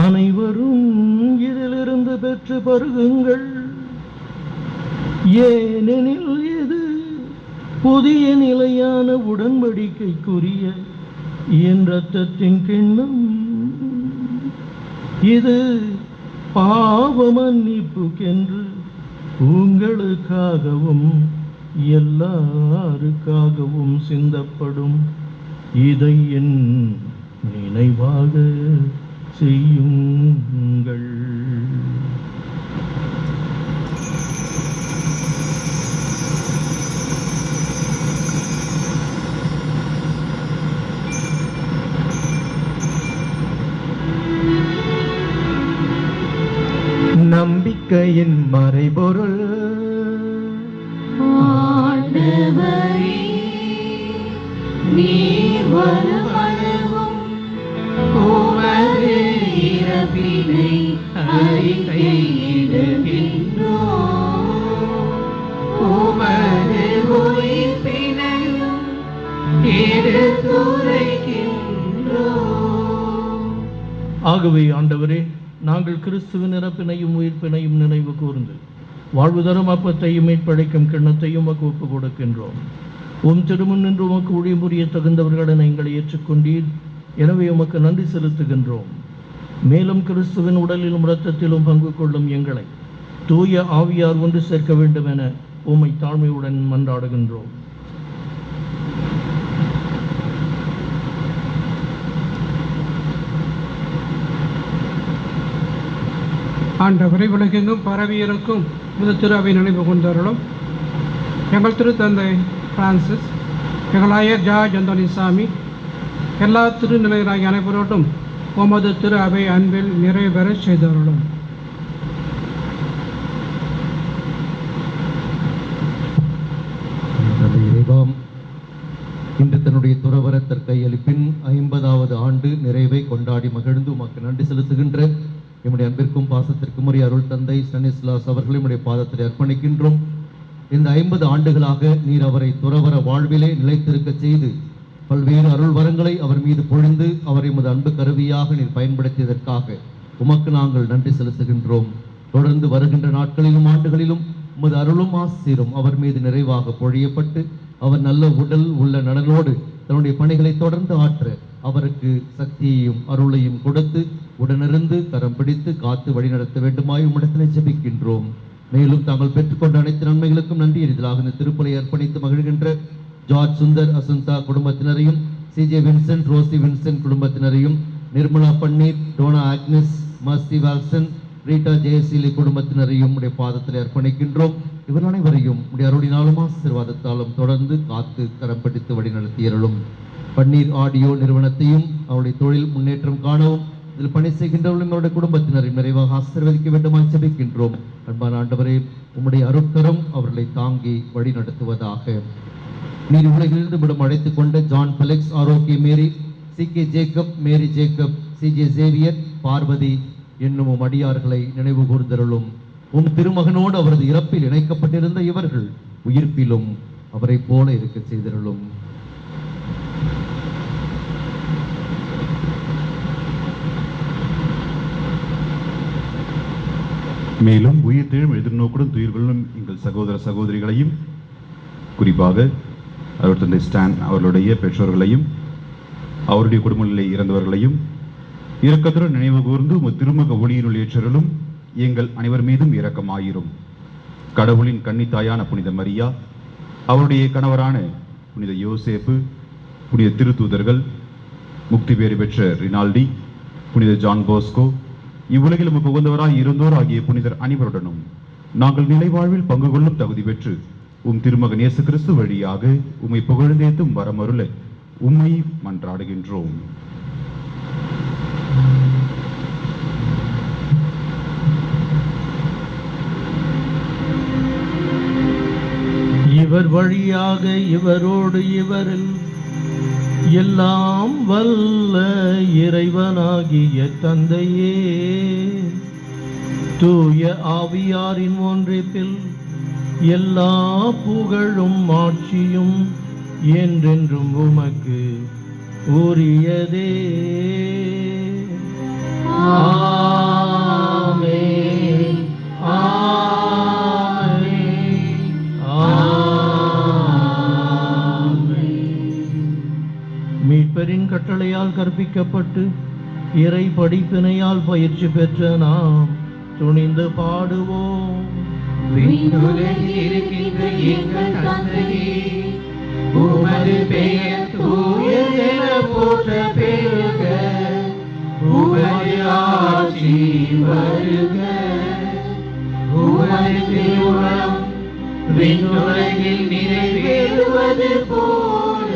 அனைவரும் இதிலிருந்து பெற்று பருகுங்கள், ஏனெனில் இது புதிய நிலையான உடன்படிக்கைக்குரிய என் இரத்தத்தின் கிண்ணம். இது பாவ மன்னிப்புக்கென்று உங்களுக்காகவும் எல்லாருக்காகவும் சிந்தப்படும். இதை என் நினைவாக செய்யுங்கள். நம்பிக்கையின் மறைபொருள் ஆண்டவரே, நீர் வருமளவும் உமது இறப்பினை அறிக்கையிடுகின்றோம், உமது உயிர்ப்பினையும் எடுத்துரைக்கின்றோம். ஆகவே ஆண்டவரே, நாங்கள் கிறிஸ்துவின் இறப்பினையும் உயிர்ப்பினையும் நினைவு கூர்ந்து வாழ்வு தரும் அப்பத்தையும் மீட்பழைக்கும் கிண்ணத்தையும் உமக்கு ஒப்புக் கொடுக்கின்றோம். உம் திருமுன் நின்று உமக்கு ஊழியம் புரிய தகுந்தவர்களை எங்களை ஏற்றுக்கொண்டீர். எனவே உமக்கு நன்றி செலுத்துகின்றோம். மேலும் கிறிஸ்துவின் உடலிலும் இரத்தத்திலும் பங்கு கொள்ளும் எங்களை தூய ஆவியார் ஒன்று சேர்க்க வேண்டும் என உம்மை தாழ்மையுடன் மன்றாடுகின்றோம். ஆண்டவரை உலகெங்கும் பரவியிருக்கும் முது திரு அவை நினைவு கொண்டவர்களும் எங்கள் திருத்தந்தை பிரான்சிஸ், எங்கள் ஆயர் ஜார்ஜ் அந்தோனிசாமி, எல்லா திருநிலையராகிய அனைவரோடும் உமது திரு அவை அன்பில் நிறைவு பெற செய்தவர்களும் இறைவாம் இன்று தன்னுடைய துறவரத்தற் கையளிப்பின் 50வது ஆண்டு நிறைவை கொண்டாடி மகிழ்ந்து உமக்கு நன்றி செலுத்துகின்ற எம்முடைய அன்பிற்கும் பாசத்திற்கும் உரிய அருள் தந்தை ஸ்டானிஸ்லாஸ் அவர்களை நம்முடைய பாதத்தில் அர்ப்பணிக்கின்றோம். இந்த 50 ஆண்டுகளாக நீர் அவரை துறவர வாழ்விலே நிலைத்திருக்க செய்து பல்வேறு அருள் வரங்களை அவர் மீது பொழிந்து அவரை உமது அன்பு கருவியாக நீர் பயன்படுத்தியதற்காக உமக்கு நாங்கள் நன்றி செலுத்துகின்றோம். தொடர்ந்து வருகின்ற நாட்களிலும் ஆண்டுகளிலும் உமது அருளும் ஆசீரும் அவர் மீது நிறைவாக பொழியப்பட்டு அவர் நல்ல உடல் உள்ள நலனோடு தன்னுடைய பணிகளை தொடர்ந்து ஆற்ற அவருக்கு சக்தியையும் அருளையும் கொடுத்து உடனிருந்து கரம் பிடித்து காத்து வழிநடத்த வேண்டுமாய் உம்மிடத்திலே ஜெபிக்கின்றோம். மேலும் தாங்கள் பெற்றுக்கொண்ட அனைத்து நன்மைகளுக்கும் நன்றி எரிதலாக இந்த திருப்பலை அர்ப்பணித்து மகிழ்கின்ற ஜார்ஜ் சுந்தர் அசுந்தா குடும்பத்தினரையும், சிஜே வின்சென்ட் ரோசி வின்சென்ட் குடும்பத்தினரையும், நிர்மலா பன்னீர், டோனா ஆக்னஸ், மஸ்தி வால்சன், ரீட்டா ஜெயசீலி குடும்பத்தினரையும் உடைய பாதத்தில் அர்ப்பணிக்கின்றோம். இவர் அனைவரையும் உடைய அருளினாலும் ஆசீர்வாதத்தாலும் தொடர்ந்து காத்து கரம் பிடித்து வழிநடத்தியருளும். பன்னீர் ஆடியோ நிறுவனத்தையும் அவருடைய தொழில் முன்னேற்றம் காணவும் இதில் பணி செய்கின்றவர்களும் அவருடைய குடும்பத்தினரையும் நிறைவாக ஆசீர்வதிக்க வேண்டுமாய் ஜெபிக்கின்றோம். அன்பான ஆண்டவரே, உம்முடைய அருட்கரம் அவர்களை தாங்கி வழி நடத்துவதாக. நீர் உலகிலிருந்து விடும் அழைத்துக் கொண்ட ஜான் பெலெக்ஸ், ஆரோக்கிய மேரி, சி.கே. ஜேக்கப், மேரி ஜேக்கப், சி.ஜே. சேவியர், பார்வதி என்னும் உம் அடியார்களை நினைவு கூர்ந்தருளும். உம் திருமகனோடு அவரது இறப்பில் இணைக்கப்பட்டிருந்த இவர்கள் உயிர்ப்பிலும் அவரை போல இருக்க செய்தருளும். மேலும் உயிர்த்தெழும் எதிர்நோக்குடன் துயிர் கொள்ளும் எங்கள் சகோதர சகோதரிகளையும், குறிப்பாக அவர் தந்தை ஸ்டான் அவர்களுடைய பெற்றோர்களையும் அவருடைய குடும்பங்களிலே இறந்தவர்களையும் இரக்கத்துடன் நினைவு கூர்ந்து உமது திருமுக ஒளியினுள் ஏற்றருளும். எங்கள் அனைவர் மீதும் இரக்கமாயிரும். கடவுளின் கன்னித்தாயான புனித மரியா, அவருடைய கணவரான புனித யோசேப்பு, புனித திருத்தூதர்கள், முக்தி பேறு பெற்ற ரினால்டி, புனித ஜான் போஸ்கோ, இவ்வுலகில் உமக்கு உகந்தவராய் இருந்தோர் ஆகிய புனிதர் அனைவருடனும் நாங்கள் நிலைவாழ்வில் பங்கு கொள்ளும் தகுதி பெற்று உம் திருமகன் இயேசு கிறிஸ்து வழியாக உம்மை புகழ்ந்தேத்தும் வரமருள உம்மை மன்றாடுகின்றோம். இவர் வழியாக இவரோடு இவரில் எல்லாம் வல்ல இறைவனாகிய தந்தையே, தூய ஆவியாரின் ஒன்றிப்பில் எல்லா புகழும் ஆட்சியும் என்றென்றும் உமக்கு உரியதே. ஆமென். ஆமென். ஆமென். மீட்பரின் கட்டளையால் கற்பிக்கப்பட்டு இறை படிப்பினையால் பயிற்சி பெற்ற நாம் துணிந்து பாடுவோம். விண்ணுலகில் இருக்கின்ற எங்கள் தந்தையே, உமது பெயர் தூயதென போற்ற பெருக, உமது ஆட்சி வருக, உமது திருவுளம் விண்ணுலகில் நிறைவேறுவது போல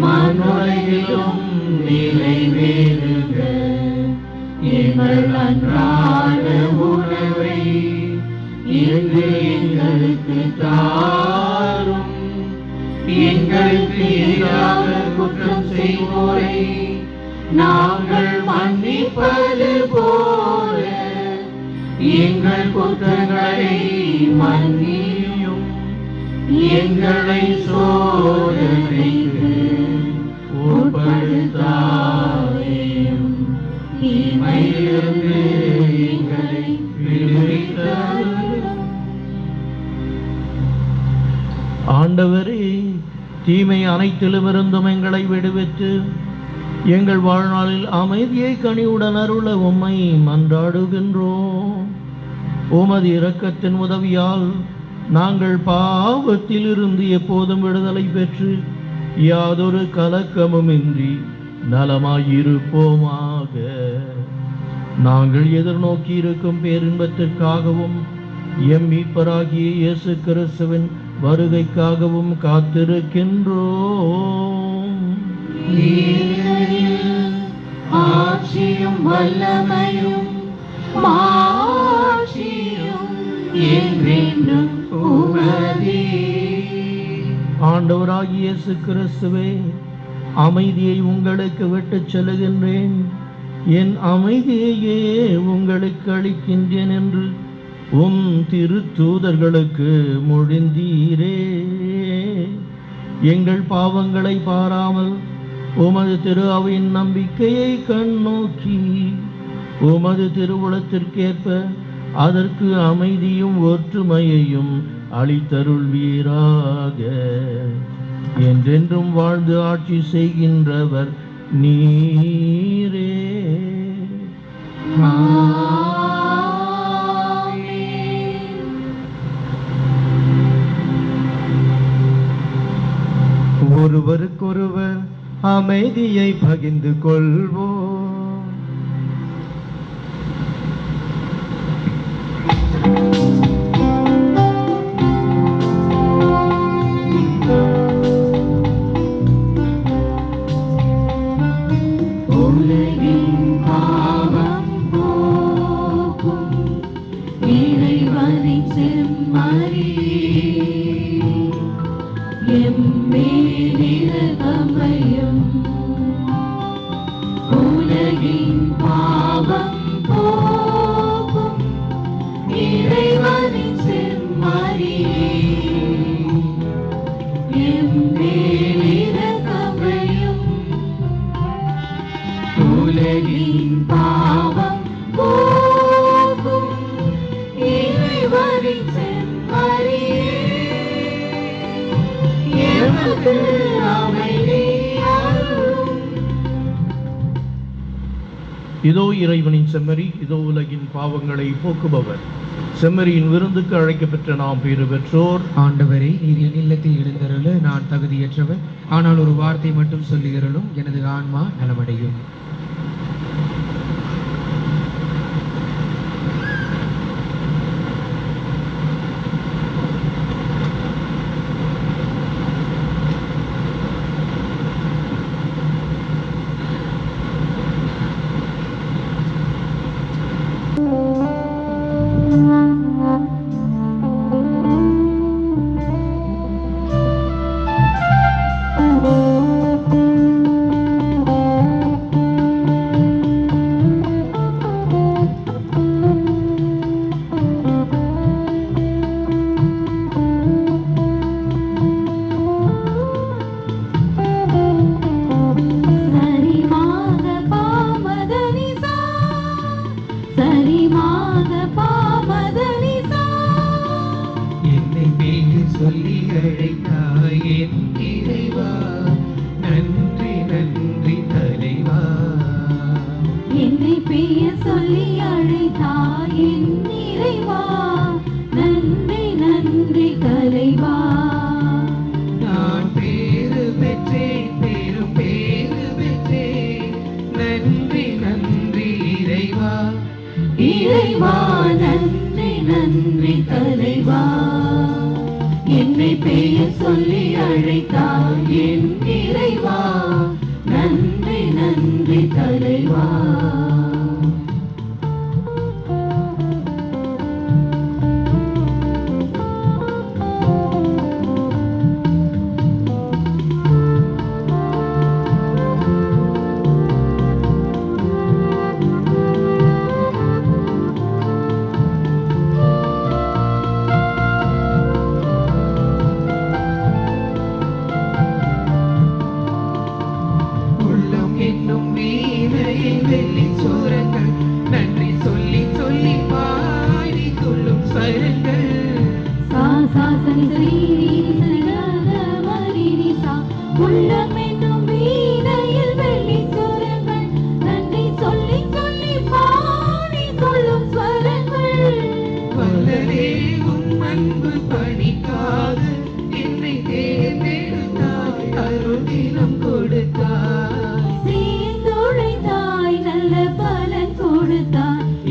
மண்ணுலகிலும் நிறைவேறுக. எங்கள் அன்றாட உணவை இன்று எங்களுக்கு தாரும். எங்களுக்கு எதிராக குற்றம் செய்வோரை நாங்கள் மன்னிப்பது போல எங்கள் குற்றங்களை மன்னியும். எங்களை சோதனைக்கு உட்படுத்தாதேயும், தீமையிலிருந்து எங்களை விடுவித்தருளும். ஆண்டவரே, தீமை அனைத்திலும் இருந்தும் எங்களை விடுவித்து எங்கள் வாழ்நாளில் அமைதியை கனிவுடன் அருள உம்மை மன்றாடுகின்றோம். உமது இரக்கத்தின் உதவியால் நாங்கள் பாவத்தில் இருந்து எப்போதும் விடுதலை பெற்று யாதொரு கலக்கமுமின்றி நலமாயிருப்போமாக. நாங்கள் எதிர்நோக்கி இருக்கும் பேரின்பத்திற்காகவும் எம் மீட்பராகிய இயேசு கிறிஸ்துவின் வருகைக்காகவும் காத்திருக்கின்றோம். ஆட்சியும் வல்லமையும் மாட்சியும் என்றென்றும் உமதே. ஆண்டவராகிய இயேசு கிறிஸ்துவே, அமைதியை உங்களுக்கு விட்டுச் செல்லுகின்றேன், என் அமைதியையே உங்களுக்கு அளிக்கின்றேன் என்று உம் திருத்தூதர்களுக்கு மொழிந்தீரே. எங்கள் பாவங்களை பாராமல் உமது திரு அவையின் நம்பிக்கையை கண்ணோக்கி உமது திருவுளத்திற்கேற்ப அதற்கு அமைதியும் ஒற்றுமையையும் அளித்தருள்வீராக. என்றென்றும் வாழ்ந்து ஆட்சி செய்கின்றவர் நீரே. ஒருவருக்கொருவர் அமைதியை பகிர்ந்து கொள்வோம். உலகின் பாவம் போக்கும் இறைவனின் செம்மறியே, எம்மேல் இரக்கமையும். உலகின் பாவம் போக்கும் இறைவனின் செம்மறியே, எம்மேல் இரக்கமையும். உலகின் பாவம் போக்கும் இறைவனின் செம்மறியே, எமக்கு அமைதி அருளும். இதோ இறைவனின் செம்மறி, இதோ உலகின் பாவங்களை போக்குபவர். செம்மறியின் விருந்துக்கு அழைக்கப்பெற்ற நாம் பேறு பெற்றோர். ஆண்டவரே, நீர் என் இல்லத்தில் எழுந்தருள நான் தகுதியற்றவர், ஆனால் ஒரு வார்த்தை மட்டும் சொல்லுகிறளும் எனது ஆன்மா நலமடையும். இறைவா நன்றி நன்றி தலைவா, என்னை பெயர் சொல்லி அழைத்தாய் என் இறைவா நன்றி நன்றி தலைவா.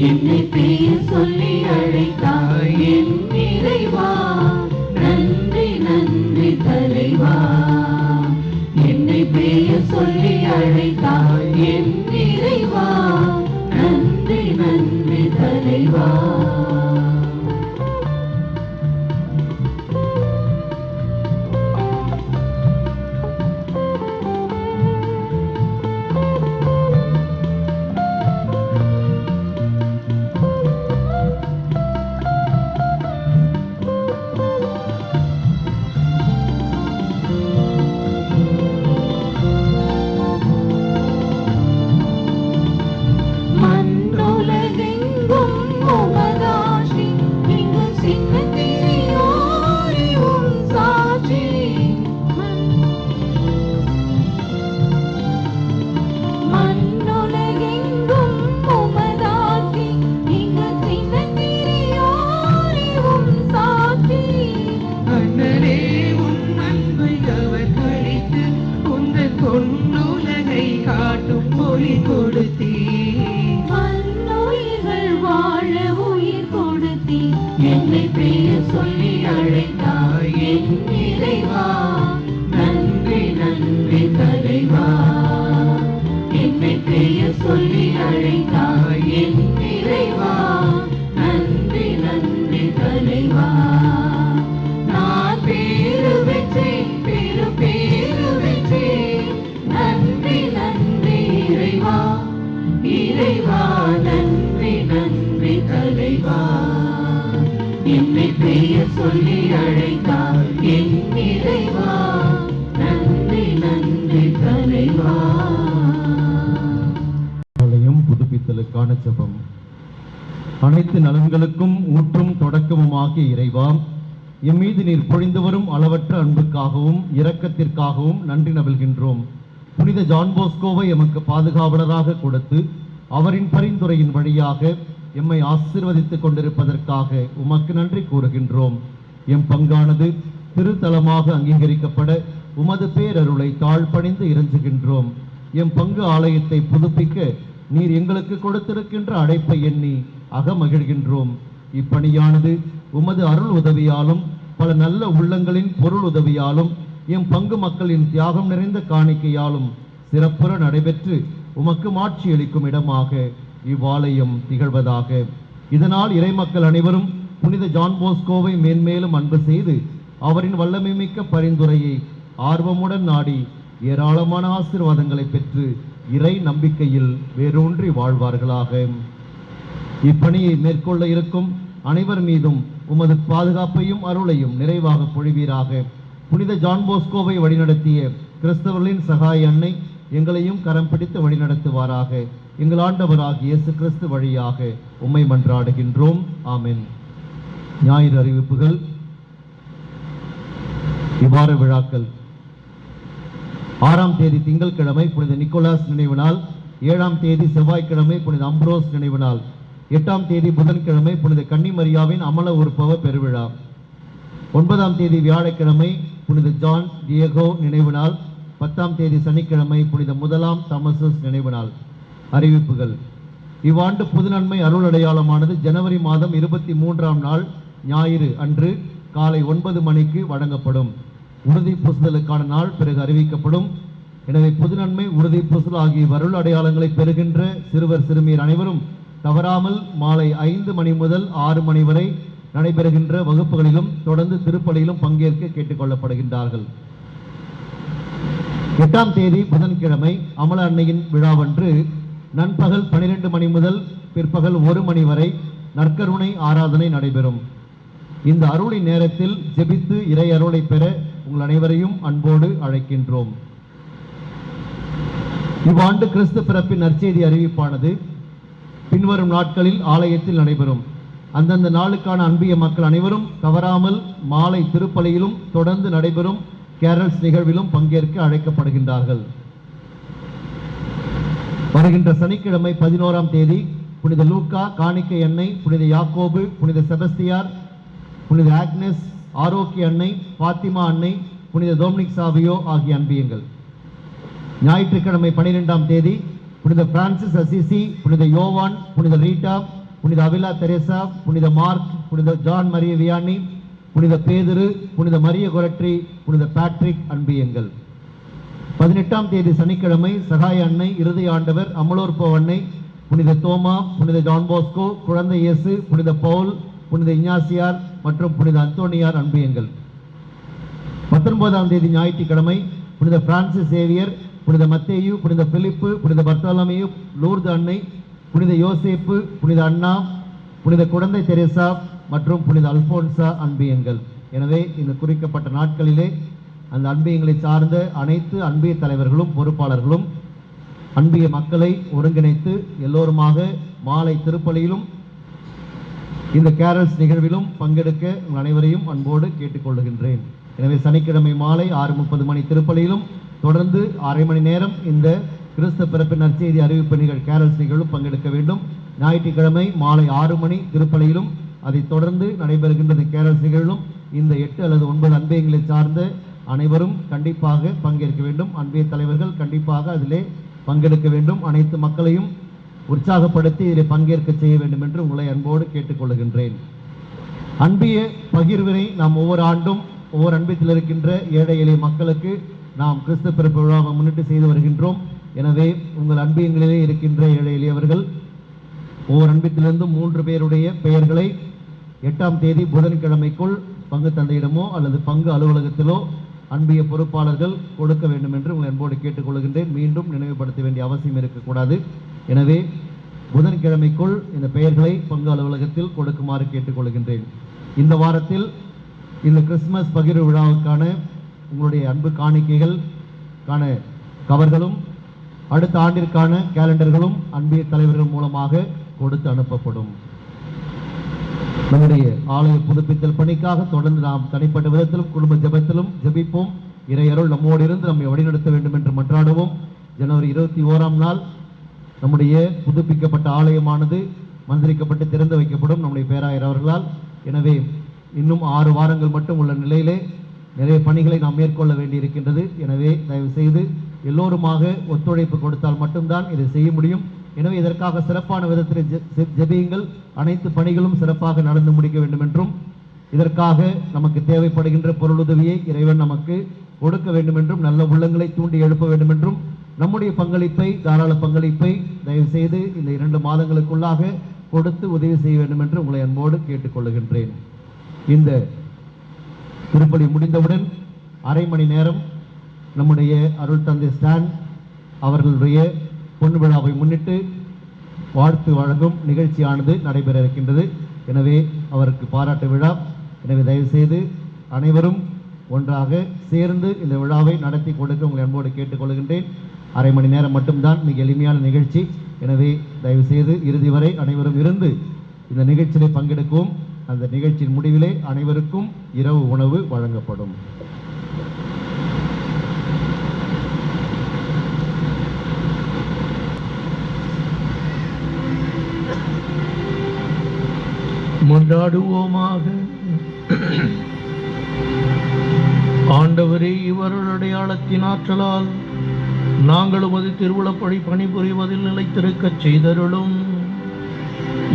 என்னை பெயர் சொல்லி அழைத்தாய் என் இறைவா நன்றி நன்றி தலைவா, என்னை பெயர் சொல்லி அழைத்தாய் என் இறைவா நன்றி நன்றி தலைவா. என்னை பெயர் சொல்லி அழைத்தாய் என் இறைவா நன்றி நன்றி தலைவா, என்னை பெயர் சொல்லி அழைத்தாய் என் இறைவா நன்றி நன்றி தலைவா. நான் பேரு பெற்றேன் பேரு பேரு பெற்றேன் நன்றி நன்றி இறைவா இறைவா நன்றி நன்றி தலைவா, என்னை பெயர் சொல்லி அழைத்தாய் என் இறைவா நன்றி நன்றி தலைவா. புதுப்பித்தலுக்கான ஜெபம். அனைத்து நலன்களுக்கும் ஊற்றும் தொடக்கமுமாகிய இறைவா, எம் மீது நீர் பொழிந்து வரும் அளவற்ற அன்புக்காகவும் இரக்கத்திற்காகவும் நன்றி நல்கின்றோம். புனித ஜான் போஸ்கோவை எமக்கு பாதுகாவலராக கொடுத்து அவரின் பரிந்துரையின் வழியாக எம்மை ஆசீர்வதித்துக் கொண்டிருப்பதற்காக உமக்கு நன்றி கூறுகின்றோம். எம் பங்கானது திருத்தலமாக அங்கீகரிக்கப்பட உமது பேரருளை தாழ்பணிந்து இறைஞ்சுகின்றோம். எம் பங்கு ஆலயத்தை புதுப்பிக்க நீர் எங்களுக்கு கொடுத்திருக்கின்ற அழைப்பை எண்ணி அகமகிழ்கின்றோம். இப்பணியானது உமது அருள் உதவியாலும் பல நல்ல உள்ளங்களின் பொருள் உதவியாலும் எம் பங்கு மக்களின் தியாகம் நிறைந்த காணிக்கையாலும் சிறப்புற நடைபெற்று உமக்கு மாட்சி அளிக்கும் இடமாக இவ்வாலயம் திகழ்வதாக. இதனால் இறைமக்கள் அனைவரும் புனித ஜான் போஸ்கோவை மேன்மேலும் அன்பு செய்து அவரின் வல்லமை மிக்க பரிந்துரையை ஆர்வமுடன் நாடி ஏராளமான ஆசீர்வாதங்களை பெற்று இறை நம்பிக்கையில் வேரூன்றி வாழ்வார்களாக. இப்பணியை மேற்கொள்ள இருக்கும் அனைவர் மீதும் உமது பாதுகாப்பையும் அருளையும் நிறைவாக பொழிவீராக. புனித ஜான் போஸ்கோவை வழிநடத்திய கிறிஸ்தவர்களின் சகாய அன்னை எங்களையும் கரம் பிடித்து வழிநடத்துவாராக. எங்கள் ஆண்டவராகிய இயேசு கிறிஸ்து வழியாக உம்மை மன்றாடுகின்றோம். ஆமென். ஞாயிறு அறிவிப்புகள். இவ்வார விழாக்கள்: 6ஆம் தேதி திங்கட்கிழமை புனித நிக்கோலாஸ் நினைவு நாள், 7ஆம் தேதி செவ்வாய்க்கிழமை புனித அம்ப்ரோஸ் நினைவு நாள், 8ஆம் தேதி புதன்கிழமை புனித கன்னிமரியாவின் அமல உருப்பவ பெருவிழா, 9ஆம் தேதி வியாழக்கிழமை புனித ஜான் டியேகோ நினைவு நாள், 10ஆம் தேதி சனிக்கிழமை புனித முதலாம் தாமசஸ் நினைவு நாள். அறிவிப்புகள்: இவ்வாண்டு புது நன்மை அருள் அடையாளமானது ஜனவரி மாதம் 23ஆம் நாள் ஞாயிறு அன்று காலை 9 மணிக்கு வழங்கப்படும். உறுதி பூசுதலுக்கான நாள் பிறகு அறிவிக்கப்படும். எனவே புது நன்மை, உறுதி பூசுதல் ஆகிய அருள் அடையாளங்களை பெறுகின்ற சிறுவர் சிறுமியர் அனைவரும் தவறாமல் மாலை 5 மணி முதல் 6 மணி வரை நடைபெறுகின்ற வகுப்புகளிலும் தொடர்ந்து திருப்பலியிலும் பங்கேற்க கேட்டுக்கொள்ளப்படுகின்றார்கள். 8ஆம் தேதி புதன்கிழமை அமல அன்னையின் விழாவன்று நண்பகல் 12 மணி முதல் பிற்பகல் 1 மணி வரை நற்கருணை ஆராதனை நடைபெறும். இந்த அருளின் நேரத்தில் ஜெபித்து இறை அருளை பெற உங்கள் அனைவரையும் அன்போடு அழைக்கின்றோம். இவ்வாண்டு கிறிஸ்து பிறப்பின் நற்செய்தி அறிவிப்பானது பின்வரும் நாட்களில் ஆலயத்தில் நடைபெறும். அந்தந்த நாளுக்கான அன்பிய மக்கள் அனைவரும் தவறாமல் மாலை திருப்பலியிலும் தொடர்ந்து நடைபெறும் கேரல்ஸ் நிகழ்விலும் பங்கேற்க அழைக்கப்படுகின்றார்கள். வருகின்ற சனிக்கிழமை 11ஆம் தேதி புனித லூக்கா, காணிக்கை அன்னை, புனித யாக்கோபு, புனித செபஸ்தியார், புனித ஆக்னஸ், ஆரோக்கிய அன்னை, பாத்திமா அன்னை, புனித டொமினிக் சாவியோ ஆகிய அன்பியங்கள். ஞாயிற்றுக்கிழமை 12ஆம் தேதி புனித பிரான்சிஸ் அசிசி, புனித யோவான், புனித ரீட்டா, புனித அவிலா தெரேசா, புனித மார்க், புனித ஜான் மரிய வியானி, புனித பேதுரு, புனித மரிய கொரட்ரி, புனித பேட்ரிக் அன்பியங்கள். 18ஆம் தேதி சனிக்கிழமை சகாய அன்னை, இருதய ஆண்டவர், அமலோற்போ அன்னை, புனித தோமா, புனித ஜான் போஸ்கோ, குழந்தை இயேசு, புனித பவுல், புனித இஞ்ஞாசியார் மற்றும் புனித அந்தோனியார் அன்பியங்கள். 19ஆம் தேதி ஞாயிற்றுக்கிழமை புனித பிரான்சிஸ் சேவியர், புனித மத்தேயு, புனித பிலிப்பு, புனித பர்த்தலமேயு, லூர்து அன்னை, புனித யோசேப்பு, புனித அண்ணா, புனித குழந்தை தெரேசா மற்றும் புனித அல்போன்சா அன்பியங்கள். எனவே இந்த குறிக்கப்பட்ட நாட்களிலே அந்த அன்பியங்களை சார்ந்த அனைத்து அன்பிய தலைவர்களும் பொறுப்பாளர்களும் அன்பிய மக்களை ஒருங்கிணைத்து எல்லோருமாக மாலை திருப்பலியிலும் இந்த கேரல்ஸ் நிகழ்விலும் பங்கெடுக்க உங்கள் அனைவரையும் அன்போடு கேட்டுக்கொள்ளுகின்றேன். எனவே சனிக்கிழமை மாலை 6:30 மணி திருப்பலியிலும் தொடர்ந்து அரை மணி நேரம் இந்த கிறிஸ்து பிறப்பின் நற்செய்தி அறிவிப்பு கேரல்ஸ் நிகழ்வும் பங்கெடுக்க வேண்டும். ஞாயிற்றுக்கிழமை மாலை 6 மணி திருப்பலியிலும் அதைத் தொடர்ந்து நடைபெறுகின்ற கேரல்ஸ் நிகழ்வும் இந்த 8 அல்லது 9 அன்பியங்களை சார்ந்த அனைவரும் கண்டிப்பாக பங்கேற்க வேண்டும். அன்பிய தலைவர்கள் கண்டிப்பாக அதிலே பங்கெடுக்க வேண்டும். அனைத்து மக்களையும் உற்சாகப்படுத்தி இதில் பங்கேற்க செய்ய வேண்டும் என்று உங்களை அன்போடு கேட்டுக்கொள்கின்றேன். அன்பிய பகிர்வினை நாம் ஒவ்வொரு ஆண்டும் ஒவ்வொரு அன்பியத்தில் இருக்கின்ற ஏழை எளிய மக்களுக்கு நாம் கிறிஸ்து பிறப்பு விழாவை முன்னிட்டு செய்து வருகின்றோம். எனவே உங்கள் அன்பியங்களிலே இருக்கின்ற ஏழை எளியவர்கள் ஒவ்வொரு அன்பியத்திலிருந்தும் 3 பேருடைய பெயர்களை 8ஆம் தேதி புதன்கிழமைக்குள் பங்கு தந்தையிடமோ அல்லது பங்கு அலுவலகத்திலோ அன்பிய பொறுப்பாளர்கள் கொடுக்க வேண்டும் என்று உங்கள் அன்போடு கேட்டுக்கொள்கின்றேன். மீண்டும் நினைவுபடுத்த வேண்டிய அவசியம் இருக்கக்கூடாது. எனவே புதன்கிழமைக்குள் இந்த பெயர்களை பங்கு அலுவலகத்தில் கொடுக்குமாறு கேட்டுக்கொள்கின்றேன். இந்த வாரத்தில் இந்த கிறிஸ்துமஸ் பகிர்வு விழாவுக்கான உங்களுடைய அன்பு காணிக்கைகளுக்கான கவர்களும் அடுத்த ஆண்டிற்கான கேலண்டர்களும் அன்பிய தலைவர்கள் மூலமாக கொடுத்து அனுப்பப்படும். நம்முடைய ஆலய புதுப்பித்தல் பணிக்காக தொடர்ந்து நாம் தனிப்பட்ட விதத்திலும் குடும்ப ஜெபத்திலும் ஜெபிப்போம். இறையருள் நம்மோடு இருந்து நம்மை வழிநடத்த வேண்டும் என்று மன்றாடுவோம். ஜனவரி 21ஆம் நாள் நம்முடைய புதுப்பிக்கப்பட்ட ஆலயமானது மந்திரிக்கப்பட்டு திறந்து வைக்கப்படும் நம்முடைய பேராயர் அவர்களால். எனவே இன்னும் 6 வாரங்கள் மட்டும் உள்ள நிலையிலே நிறைய பணிகளை நாம் மேற்கொள்ள வேண்டியிருக்கின்றது. எனவே தயவு செய்து எல்லோருமாக ஒத்துழைப்பு கொடுத்தால் மட்டும்தான் இதை செய்ய முடியும். எனவே இதற்காக சிறப்பான விதத்தில் ஜெபியுங்கள். அனைத்து பணிகளும் சிறப்பாக நடந்து முடிக்க வேண்டும் என்றும் இதற்காக நமக்கு தேவைப்படுகின்ற பொருளுதவியை இறைவன் நமக்கு கொடுக்க வேண்டும் என்றும் நல்ல உள்ளங்களை தூண்டி எழுப்ப வேண்டும் என்றும் நம்முடைய பங்களிப்பை தாராள பங்களிப்பை தயவு செய்து இந்த 2 மாதங்களுக்குள்ளாக கொடுத்து உதவி செய்ய வேண்டும் என்று உங்களை அன்போடு கேட்டுக்கொள்கின்றேன். இந்த திருப்பலி முடிந்தவுடன் அரை மணி நேரம் நம்முடைய அருள் தந்தை ஸ்டான் அவர்களுடைய பொன் விழாவை முன்னிட்டு வாழ்த்து வழங்கும் நிகழ்ச்சியானது நடைபெற இருக்கின்றது. எனவே அவருக்கு பாராட்டு விழா. எனவே தயவுசெய்து அனைவரும் ஒன்றாக சேர்ந்து இந்த விழாவை நடத்தி கொடுக்க உங்களை அன்போடு கேட்டுக்கொள்கின்றேன். அரை மணி நேரம் மட்டும்தான், மிக எளிமையான நிகழ்ச்சி. எனவே தயவுசெய்து இறுதி வரை அனைவரும் இருந்து இந்த நிகழ்ச்சியிலே பங்கெடுக்கவும். அந்த நிகழ்ச்சியின் முடிவிலே அனைவருக்கும் இரவு உணவு வழங்கப்படும். மன்றாடுவோமாக. ஆண்டவரே, இவர்கள் அடையாளத்தின் ஆற்றலால் நாங்கள் உமது திருவுளப்படி பணிபுரிவதில் நிலைத்திருக்கச் செய்தருளும்.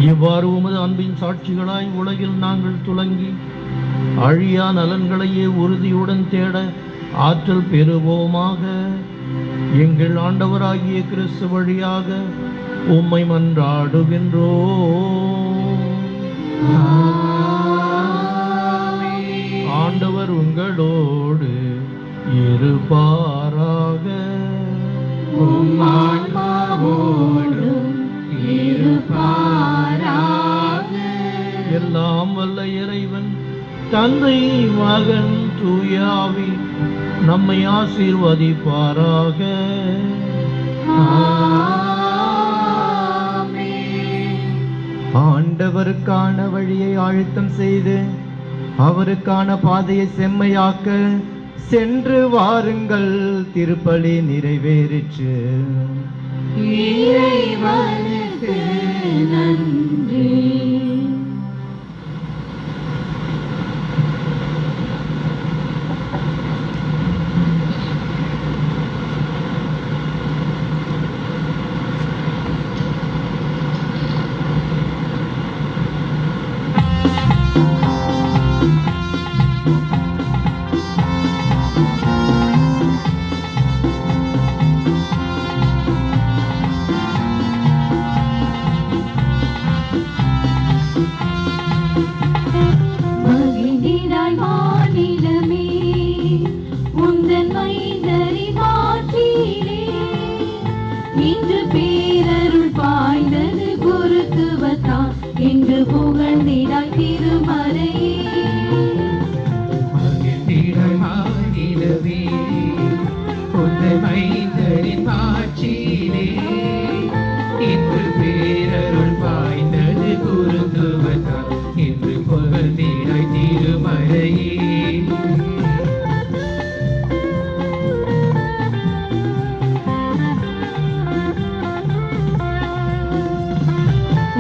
இவ்வாறு உமது அன்பின் சாட்சிகளாய் உலகில் நாங்கள் துலங்கி அழியா நலன்களையே உறுதியுடன் தேட ஆற்றல் பெறுவோமாக. எங்கள் ஆண்டவராகிய கிறிஸ்து வழியாக உம்மை மன்றாடுகின்றோம். ஆண்டவர் உங்களோடு இருப்பாராக. எல்லாம் வல்ல இறைவன் தந்தை மகன் தூயாவி நம்மை ஆசீர்வதிப்பாராக. ஆண்டவருக்கான வழியை ஆயத்தம் செய்து அவருக்கான பாதையை செம்மையாக்க சென்று வாருங்கள். திருப்பலி நிறைவேறிற்று. இறைவனுக்கு நன்றி.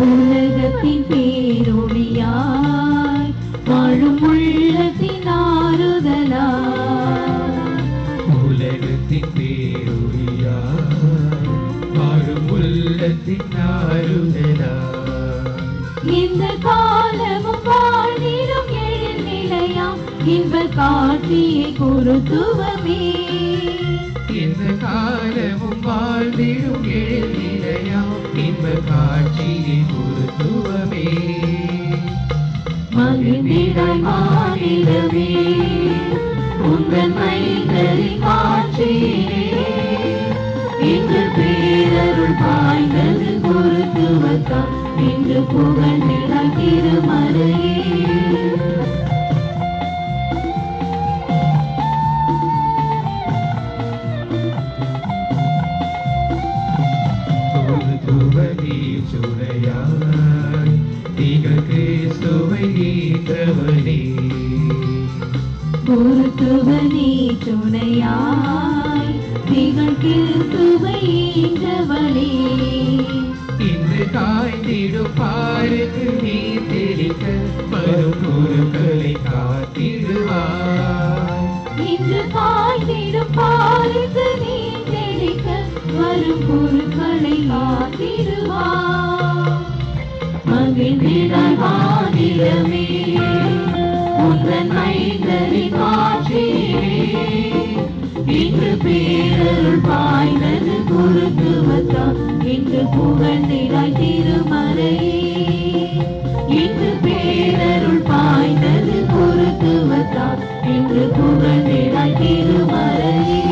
உலகத்தின் பேரொளியாய் வாழும் உள்ளத்தின் ஆறுதலாய். உலகத்தின் பேரொளியாய் வாழும் உள்ளத்தின் ஆறுதலாய். இந்த காலமும் வாழ்ந்திடும் எழில் நிலையாம் இன்ப காட்சியை குருத்துவமே. இந்த காலமும் வாழ்ந்திடும் எழில் நிலையாம் இன்ப காட்சியை குருத்துவமே. மகிழ்ந்திடாய் மாநிலமே உங்கள் மைந்தரின் காட்சியிலே. இன்று பேரருள் பாய்ந்தது குருத்துவத்தால் இன்று புகழ்ந்திடாய் திருமறையே. சுடையாய் திகழ் கிறிஸ்துவை ஈன்றவனே. குருத்துவனே துணையாய் திகழ் கிறிஸ்துவை ஈன்றவனே. இன்று காய்ந்திடும் பாருக்கு நீ தெரிக்க வரும் குருக்களை காத்திடுவாய். இன்று காய்ந்திடும் பாருக்கு நீ தெளிக்க வரும் குருக்களை காத்திடுவாய். மகிழ்ந்திடாய் வானிலமே உந்தன் மைந்தரின் காட்சியிலே. இன்று பேரருள் பாய்ந்தது குருத்துவத்தால் இன்று புகழ்ந்திடாய் திருமறையே. இன்று பேரருள் பாய்ந்தது குருத்துவத்தால் இன்று புகழ்ந்திடாய் திருமறையே.